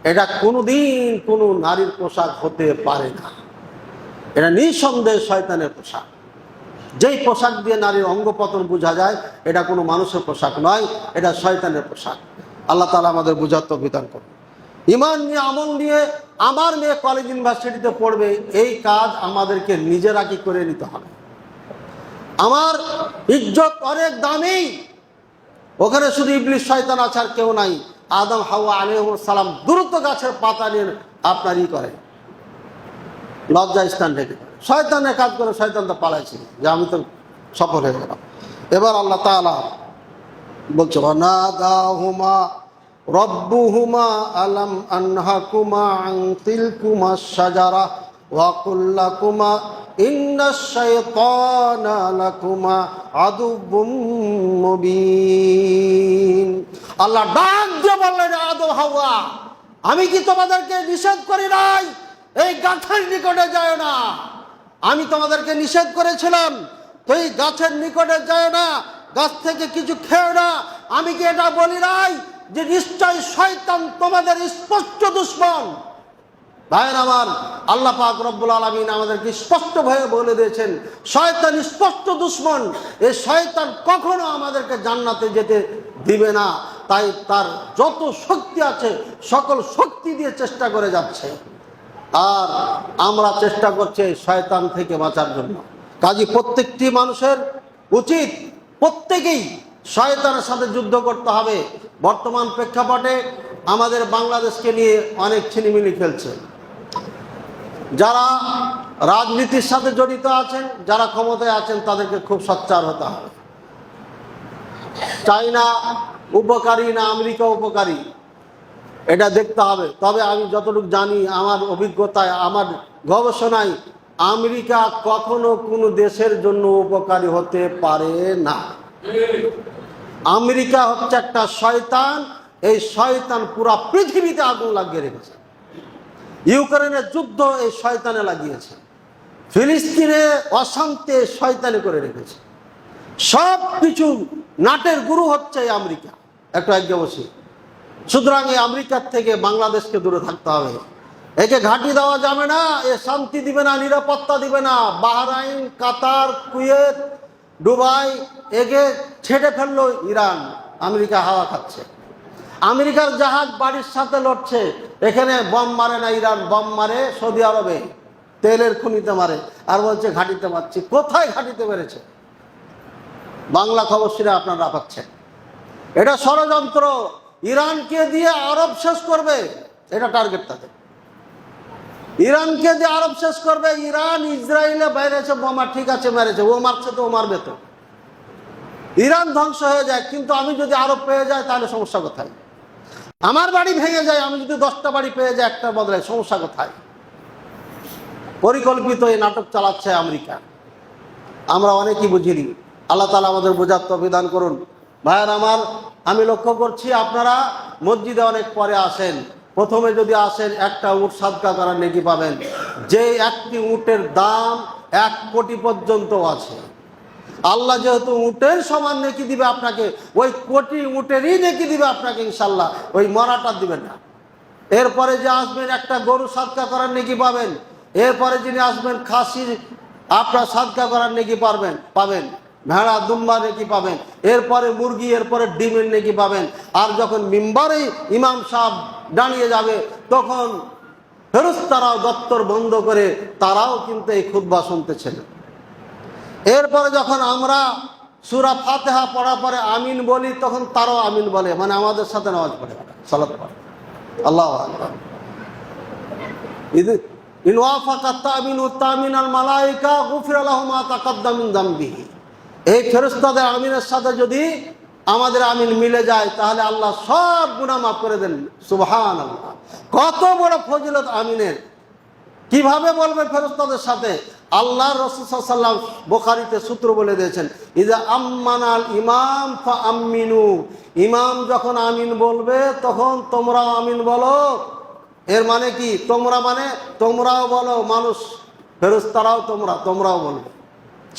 এটা কোনোদিন কোনো নারীর পোশাক হতে পারে না। এটা নিঃসন্দেহে শয়তানের পোশাক। যেই পোশাক দিয়ে নারীর অঙ্গপতন বোঝা যায়, এটা কোনো মানুষের পোশাক নয়, এটা শয়তানের পোশাক। আল্লাহ তাআলা আমাদের বুঝার তৌফিক দান করুন। ইমান নিয়ে, আমল নিয়ে আমার মেয়ে কলেজ ইউনিভার্সিটিতে পড়বে, এই কাজ আমাদেরকে নিজেরা কি করে নিতে হবে। আমার ইজ্জত অনেক দামি, ওখানে শুধু ইবলিস শয়তান আছে আর কেউ নাই। আদম হাওয়া আলাইহিস সালাম দ্রুত গাছের পাতা নিয়ে আপনারই করে, লজ্জা স্থান ঢেকে। শয়তানের কাজ করে, শয়তান তো পালাইছে যে আমি তো সফল হয়ে গেলাম। এবার আল্লাহ তাআলা বলছে, ওয়ানাদাহুমা রব্বুহুমা আলাম আনহাকুমা আন তিলকুমা শাজারা ওয়া কুল্লাকুমা ইন্নাশ শাইতানা লাকুমা আদুব্বুম মুবিন। আল্লাহ ডাক দিয়ে বললেন, আদম হাওয়া, আমি কি তোমাদেরকে নিষেধ করি নাই এই গাছের নিকটে যায় না? আমি তোমাদেরকে নিষেধ করেছিলাম তো এই গাছের নিকটে যায় না, গাছ থেকে কিছু খেও না। আমি কি এটা বলি নাই যে নিশ্চয় শয়তান তোমাদের স্পষ্ট দুশমন? ভাইয়ের আমার, আল্লাহ পাক রব্বুল আলামিন আমাদেরকে স্পষ্ট ভাবে বলে দিয়েছেন শয়তান স্পষ্ট দুশমন। এই শয়তান কখনো আমাদেরকে জান্নাতে যেতে দিবে না। তাই তার যত শক্তি আছে সকল শক্তি দিয়ে চেষ্টা করে যাচ্ছে, আর আমরা চেষ্টা করছি শয়তান থেকে বাঁচার জন্য। কাজী প্রত্যেকটি মানুষের উচিত প্রত্যেকেই শয়তানের সাথে যুদ্ধ করতে হবে। বর্তমান প্রেক্ষাপটে আমাদের বাংলাদেশকে নিয়ে অনেক ছিনিমিনি খেলছে। যারা রাজনীতির সাথে জড়িত আছেন, যারা ক্ষমতায় আছেন, তাদেরকে খুব সোচ্চার হতে হবে। চাইনা উপকারী না আমেরিকা উপকারী, এটা দেখতে হবে। তবে আমি যতটুকু জানি, আমার অভিজ্ঞতায়, আমার গবেষণায়, আমেরিকা কখনো কোনো দেশের জন্য উপকারী হতে পারে না। আমেরিকা হচ্ছে একটা শয়তান। এই শয়তান পুরা পৃথিবীতে আগুন লাগিয়ে রেখেছে। ইউক্রেনের যুদ্ধ এই শয়তানে লাগিয়েছে, ফিলিস্তিনে অশান্তি শয়তানে করে রেখেছে। সব কিছু নাটের গুরু হচ্ছে এই আমেরিকা, একটু আগে বসে। সুতরাং এই আমেরিকার থেকে বাংলাদেশকে দূরে থাকতে হবে। একে ঘাঁটি দেওয়া যাবে না, এ শান্তি দিবে না, নিরাপত্তা দিবে না। বাহরাইন, কাতার, কুয়েত, দুবাই, একে ছেড়ে ফেললো ইরান। আমেরিকা হাওয়া খাচ্ছে। আমেরিকার জাহাজ বাড়ির সাথে লড়ছে, এখানে বম মারে না ইরান, বম মারে সৌদি আরবে। তেলের খনিতে মারে, আর বলছে ঘাঁটিতে মারছি। কোথায় ঘাঁটিতে মেরেছে? বাংলা খবর শুনে আপনারা পাচ্ছেন। এটা ষড়যন্ত্র। ইরানকে দিয়ে আরব শেষ করবে, এটা টার্গেট তাদের। ইরানকে দিয়ে আরব শেষ করবে। ইরান ইসরায়েলে বাইরেছে বোমা, ঠিক আছে মেরেছে, ও মারছে তো ও মারবে তো। ইরান ধ্বংস হয়ে যায়, কিন্তু আমি যদি আরব পেয়ে যাই তাহলে সমস্যা কোথায়? আমার বাড়ি ভেঙে যায়, আমি যদি 10টা বাড়ি পেয়ে যাই একটার বদলে, সমস্যা কোথায়? পরিকল্পিত এই নাটক চালাচ্ছে আমেরিকা। আমরা অনেকেই বুঝিনি। আল্লাহ তাআলা আমাদের বোঝার তৌফিক দান করুন। ভাইয়ের আমার, আমি লক্ষ্য করছি আপনারা মসজিদে অনেক পরে আসেন। প্রথমে যদি আসেন একটা উট সাদকা করার নেকি পাবেন, যে একটি উটের দাম 1 কোটি পর্যন্ত আছে। আল্লাহ যেহেতু উটের সমান নেকি দিবে আপনাকে, ওই কোটি উটেরই নেকি দিবে আপনাকে ইনশাল্লাহ, ওই মরাটা দিবেন না। এরপরে যে আসবেন একটা গরু সাদকা করার নেকি পাবেন। এরপরে যিনি আসবেন খাসি আপনার সাদকা করার নেকি পাবেন। ভেড়া দুম্বা নেকি পাবেন। এরপরে মুরগি, এরপরে ডিমের নেকি পাবেন। আর যখন মিম্বারে ইমাম সাহেব দাঁড়িয়ে যাবে, তখন ফেরেশতারাও দপ্তর বন্ধ করে তারাও কিন্তু এই খুতবা শুনতেছেন। এরপরে যখন আমরা সূরা ফাতিহা পড়ার পরে আমিন বলি, তখন তারাও আমিন বলে, মানে আমাদের সাথে নামাজ পড়ে, সালাত পড়ে। আল্লাহু আকবার। ইন ওয়াফাকা তামিনু তামিনাল মালায়েকা গুফিরা লাহু মা তাকাদ্দাম মিন যামবিহি। এই ফেরেশতাদের আমিনের সাথে যদি আমাদের আমিন মিলে যায়, তাহলে আল্লাহ সব গুনাহ মাফ করে দেন। সুবহানাল্লাহ, কত বড় ফজিলত আমিনের! কিভাবে বলবেন ফেরেশতাদের সাথে? আল্লাহ রাসূল সাল্লাল্লাহু আলাইহি ওয়াসাল্লাম বুখারীতে সূত্র বলে দিয়েছেন, ইজা আম্মানাল ইমাম ফা আমিনু। ইমাম যখন আমিন বলবে, তখন তোমরাও আমিন বলো। এর মানে কি? তোমরা মানে তোমরাও বলো, মানুষ ফেরেশতারাও তোমরাও বলবে।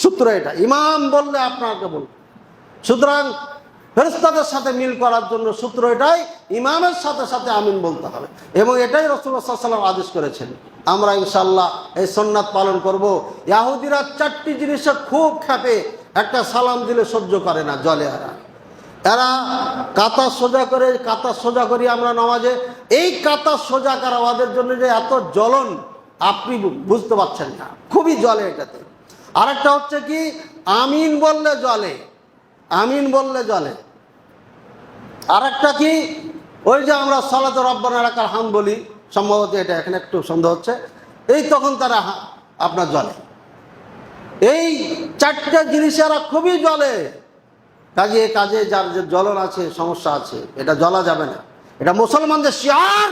সূত্র এটা, ইমাম বললে আপনাকে বলবে। সুতরাং ফেরেশতাদের সাথে মিল করার জন্য সূত্র এটাই, ইমামের সাথে সাথে আমিন বলতে হবে। এবং এটাই রাসূলুল্লাহ সাল্লাল্লাহু আলাইহি ওয়াসাল্লাম আদেশ করেছেন। আমরা ইনশাআল্লাহ এই সুন্নাত পালন করব। ইহুদিরা 4টি জিনিসে খুব খেপে, একটা সালাম দিলে সহ্য করে না, জলে এরা কাতা সোজা করি আমরা নামাজে। এই কাতা সোজা করা ওদের জন্য যে এত জ্বলন, আপনি বুঝতে পারছেন না, খুবই জ্বলে এটাতে। আরেকটা হচ্ছে কি, আমিন বললে জ্বলে, আমিন বললে জ্বলে। আরেকটা কি, ওই যে আমরা সালাতে রব্বানা লাকাল হামদ বলি, সম্ভবত এটা এখানে একটু সন্দেহ হচ্ছে, এই তখন তারা আপনার জ্বলে। এই 4টা জিনিস এরা খুবই জ্বলে। কাজে যার যে জ্বলন আছে, সমস্যা আছে, এটা জ্বলা যাবে না। এটা মুসলমানদের শিয়ার,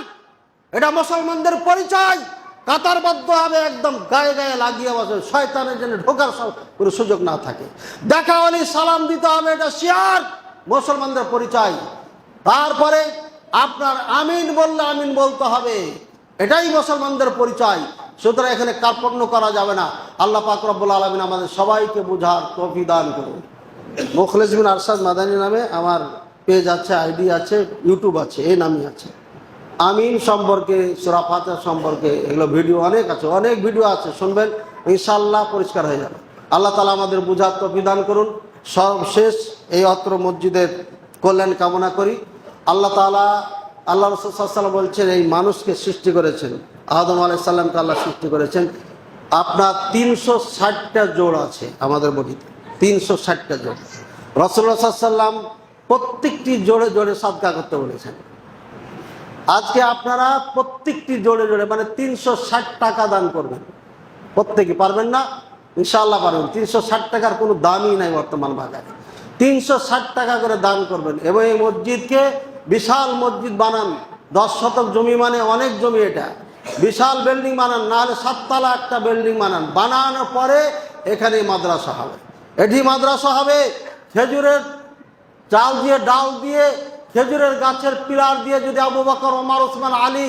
এটা মুসলমানদের পরিচয়। কাতারবদ্ধ হবে, একদম গায়ে গায়ে লাগিয়ে বসে, শয়তানের জন্য ঢোকার কোনো সুযোগ না থাকে। দেখা হলে সালাম দিতে হবে, এটা শিয়ার, মুসলমানদের পরিচয়। তারপরে আপনার আমিন বললে আমিন বলতে হবে, এটাই মুসলমানদের পরিচয়। সুতরাং এখানে কার্পণ্য করা যাবে না। আল্লাহ পাক রব্বুল আলামিন আমাদের সবাইকে বুঝার তৌফিক দান করুন। মুখলেস বিন আরশাদ মাদানী নামে আমার পেজ আছে, আইডি আছে, ইউটিউব আছে, এই নামই আছে। আমিন সম্পর্কে, সূরা ফাতিহা সম্পর্কে এগুলো ভিডিও অনেক আছে, অনেক ভিডিও আছে, শুনবেন, ইনশাআল্লাহ পরিষ্কার হয়ে যাবে। আল্লাহ তাআলা আমাদের বুঝার তৌফিক দান করুন। সর্বশেষ এই অত্র মসজিদের কল্যাণ কামনা করি। আল্লাহ তাআলা, আল্লাহ রাসূল সাল্লাল্লাহু আলাইহি ওয়াসাল্লাম বলছেন, এই মানুষকে সৃষ্টি করেছেন, আদম আলাইহিস সালামকে আল্লাহ সৃষ্টি করেছেন। আপনার 360টা জোড় আছে আমাদের বডিতে, 360টা জোড়। রাসূলুল্লাহ সাল্লাল্লাহু আলাইহি ওয়াসাল্লাম প্রত্যেকটি জোড়ে জোড়ে সাদকা করতে বলেছেন। আজকে আপনারা প্রত্যেকটি জোড়ে জোড়ে মানে 360 টাকা দান করবেন। প্রত্যেকে পারবেন না? ইনশাআল্লাহ পারবেন। 360 টাকার কোনো দামই নাই বর্তমান বাজারে। 360 টাকা করে দান করবেন এবং এই মসজিদকে বিশাল মসজিদ বানান। 10 শতক জমি মানে অনেক জমি, এটা বিশাল বিল্ডিং বানান, নাহলে 7 তলা একটা বিল্ডিং বানান। বানানোর পরে এখানে মাদ্রাসা হবে, এটি মাদ্রাসা হবে। খেজুরের চাল দিয়ে, ডাল দিয়ে, খেজুরের গাছের পিলার দিয়ে যদি আবু বকর, ওমর, ওসমান, আলী,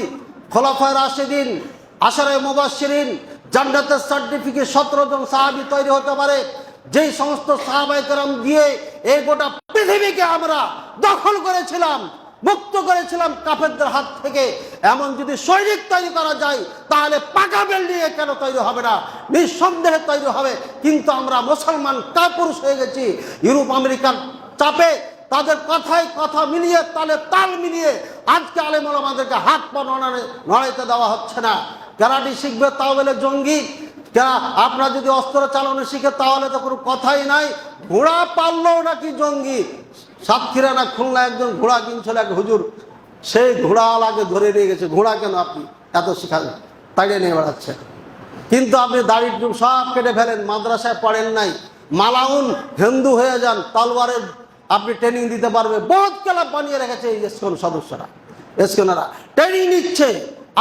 খোলাফায়ে রাশিদিন, আশারে মুবাশশিরিন, জান্নাতের সার্টিফিকেট 17 জন সাহাবী তৈরি হতে পারে, যেই সমস্ত সাহাবায়ে কেরাম দিয়ে এই গোটা পৃথিবীকে আমরা দখল করেছিলাম, মুক্ত করেছিলাম কাফেরদের হাত থেকে, এমন যদি সৈনিক তৈরি করা যায়, তাহলে পাকা বিল্ডিং কেন তৈরি হবে না? নিঃসন্দেহে তৈরি হবে। কিন্তু আমরা মুসলমান কাপুরুষ হয়ে গেছি। ইউরোপ আমেরিকার চাপে তাদের কথায় কথা মিলিয়ে, তালে তাল মিলিয়ে আজকে আলেম ওলামাদেরকে হাত পা নড়াইতে দেওয়া হচ্ছে না। ক্যারাটি শিখবে তাও বলে জঙ্গি। আপনার যদি অস্ত্র চালানো শিখে তাহলে তো কোনো কথাই নাই, ঘোড়া পাললেও নাকি জঙ্গি। সাতক্ষীরা না খুলনা একজন ঘোড়া কিনছিল এক হুজুর, সেই ঘোড়াওয়ালাকে ধরে নিয়ে গেছে। ঘোড়া কেন আপনি এত শিখা তাড়িয়ে নিয়ে বেড়াচ্ছেন? কিন্তু আপনি দাড়ি সব কেটে ফেলেন, মাদ্রাসায় পড়েন নাই, মালাউন হিন্দু হয়ে যান, তলোয়ারের আপনি ট্রেনিং দিতে পারবে। বহুত ক্লাব বানিয়ে রেখেছে এই ইসকন সদস্যরা, ইসকনেরা ট্রেনিং নিচ্ছে,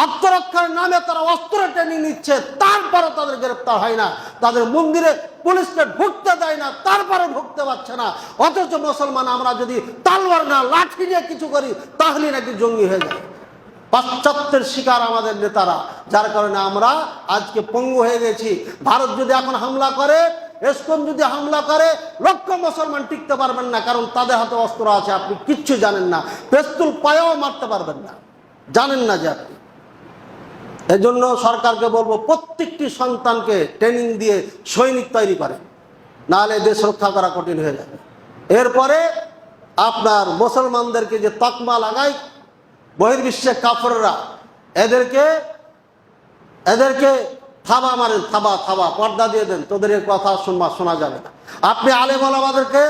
আত্মরক্ষার নামে তারা অস্ত্র ট্রেনিং নিচ্ছে, তারপরে তাদের গ্রেপ্তার হয় না, তাদের মন্দিরে পুলিশকে ঢুকতে দেয় না, তারপরে ঢুকতে পারছে না। অথচ মুসলমান আমরা যদি তালওয়ার না লাঠি নিয়ে কিছু করি তাহলে নাকি জঙ্গি হয়ে যায়। পাশ্চাত্যের শিকার আমাদের নেতারা, যার কারণে আমরা আজকে পঙ্গু হয়ে গেছি। ভারত যদি এখন হামলা করে, ইসকন যদি হামলা করে, লক্ষ মুসলমান টিকতে পারবেন না, কারণ তাদের হাতে অস্ত্র আছে। আপনি কিচ্ছু জানেন না, পেস্তুল পায়েও মারতে পারবেন না, জানেন না যে আপনি। এই জন্য সরকারকে বলবো প্রত্যেকটি সন্তানকে ট্রেনিং দিয়ে সৈনিক তৈরি করে, নাহলে দেশ রক্ষা করা কঠিন হয়ে যাবে। এরপরে আপনার মুসলমানদেরকে যে তকমা লাগায় বহির্বিশ্বের কাফেররা, এদেরকে থাবা মারেন, থাবা পর্দা দিয়ে দেন, তোদের এর কথা শোনা যাবে না। আপনি আলেম ওলামাদেরকে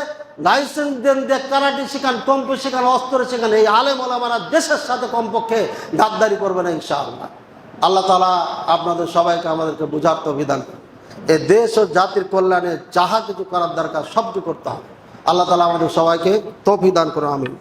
লাইসেন্স দেন, যে কারাটি শেখান, কম্পু শেখান, অস্ত্র শেখান। এই আলেম ওলামারা দেশের সাথে কমপক্ষে গাদ্দারি করবে না ইনশাআল্লাহ। আল্লাহ তাআলা আপনাদের সবাইকে আমাদেরকে বুঝার তৌফিক দান করুন। এই দেশ ও জাতির কল্যাণে যাহা কিছু করার দরকার সবটি করতে হবে। আল্লাহ তাআলা আমাদের সবাইকে তৌফিক দান করুন, আমিন।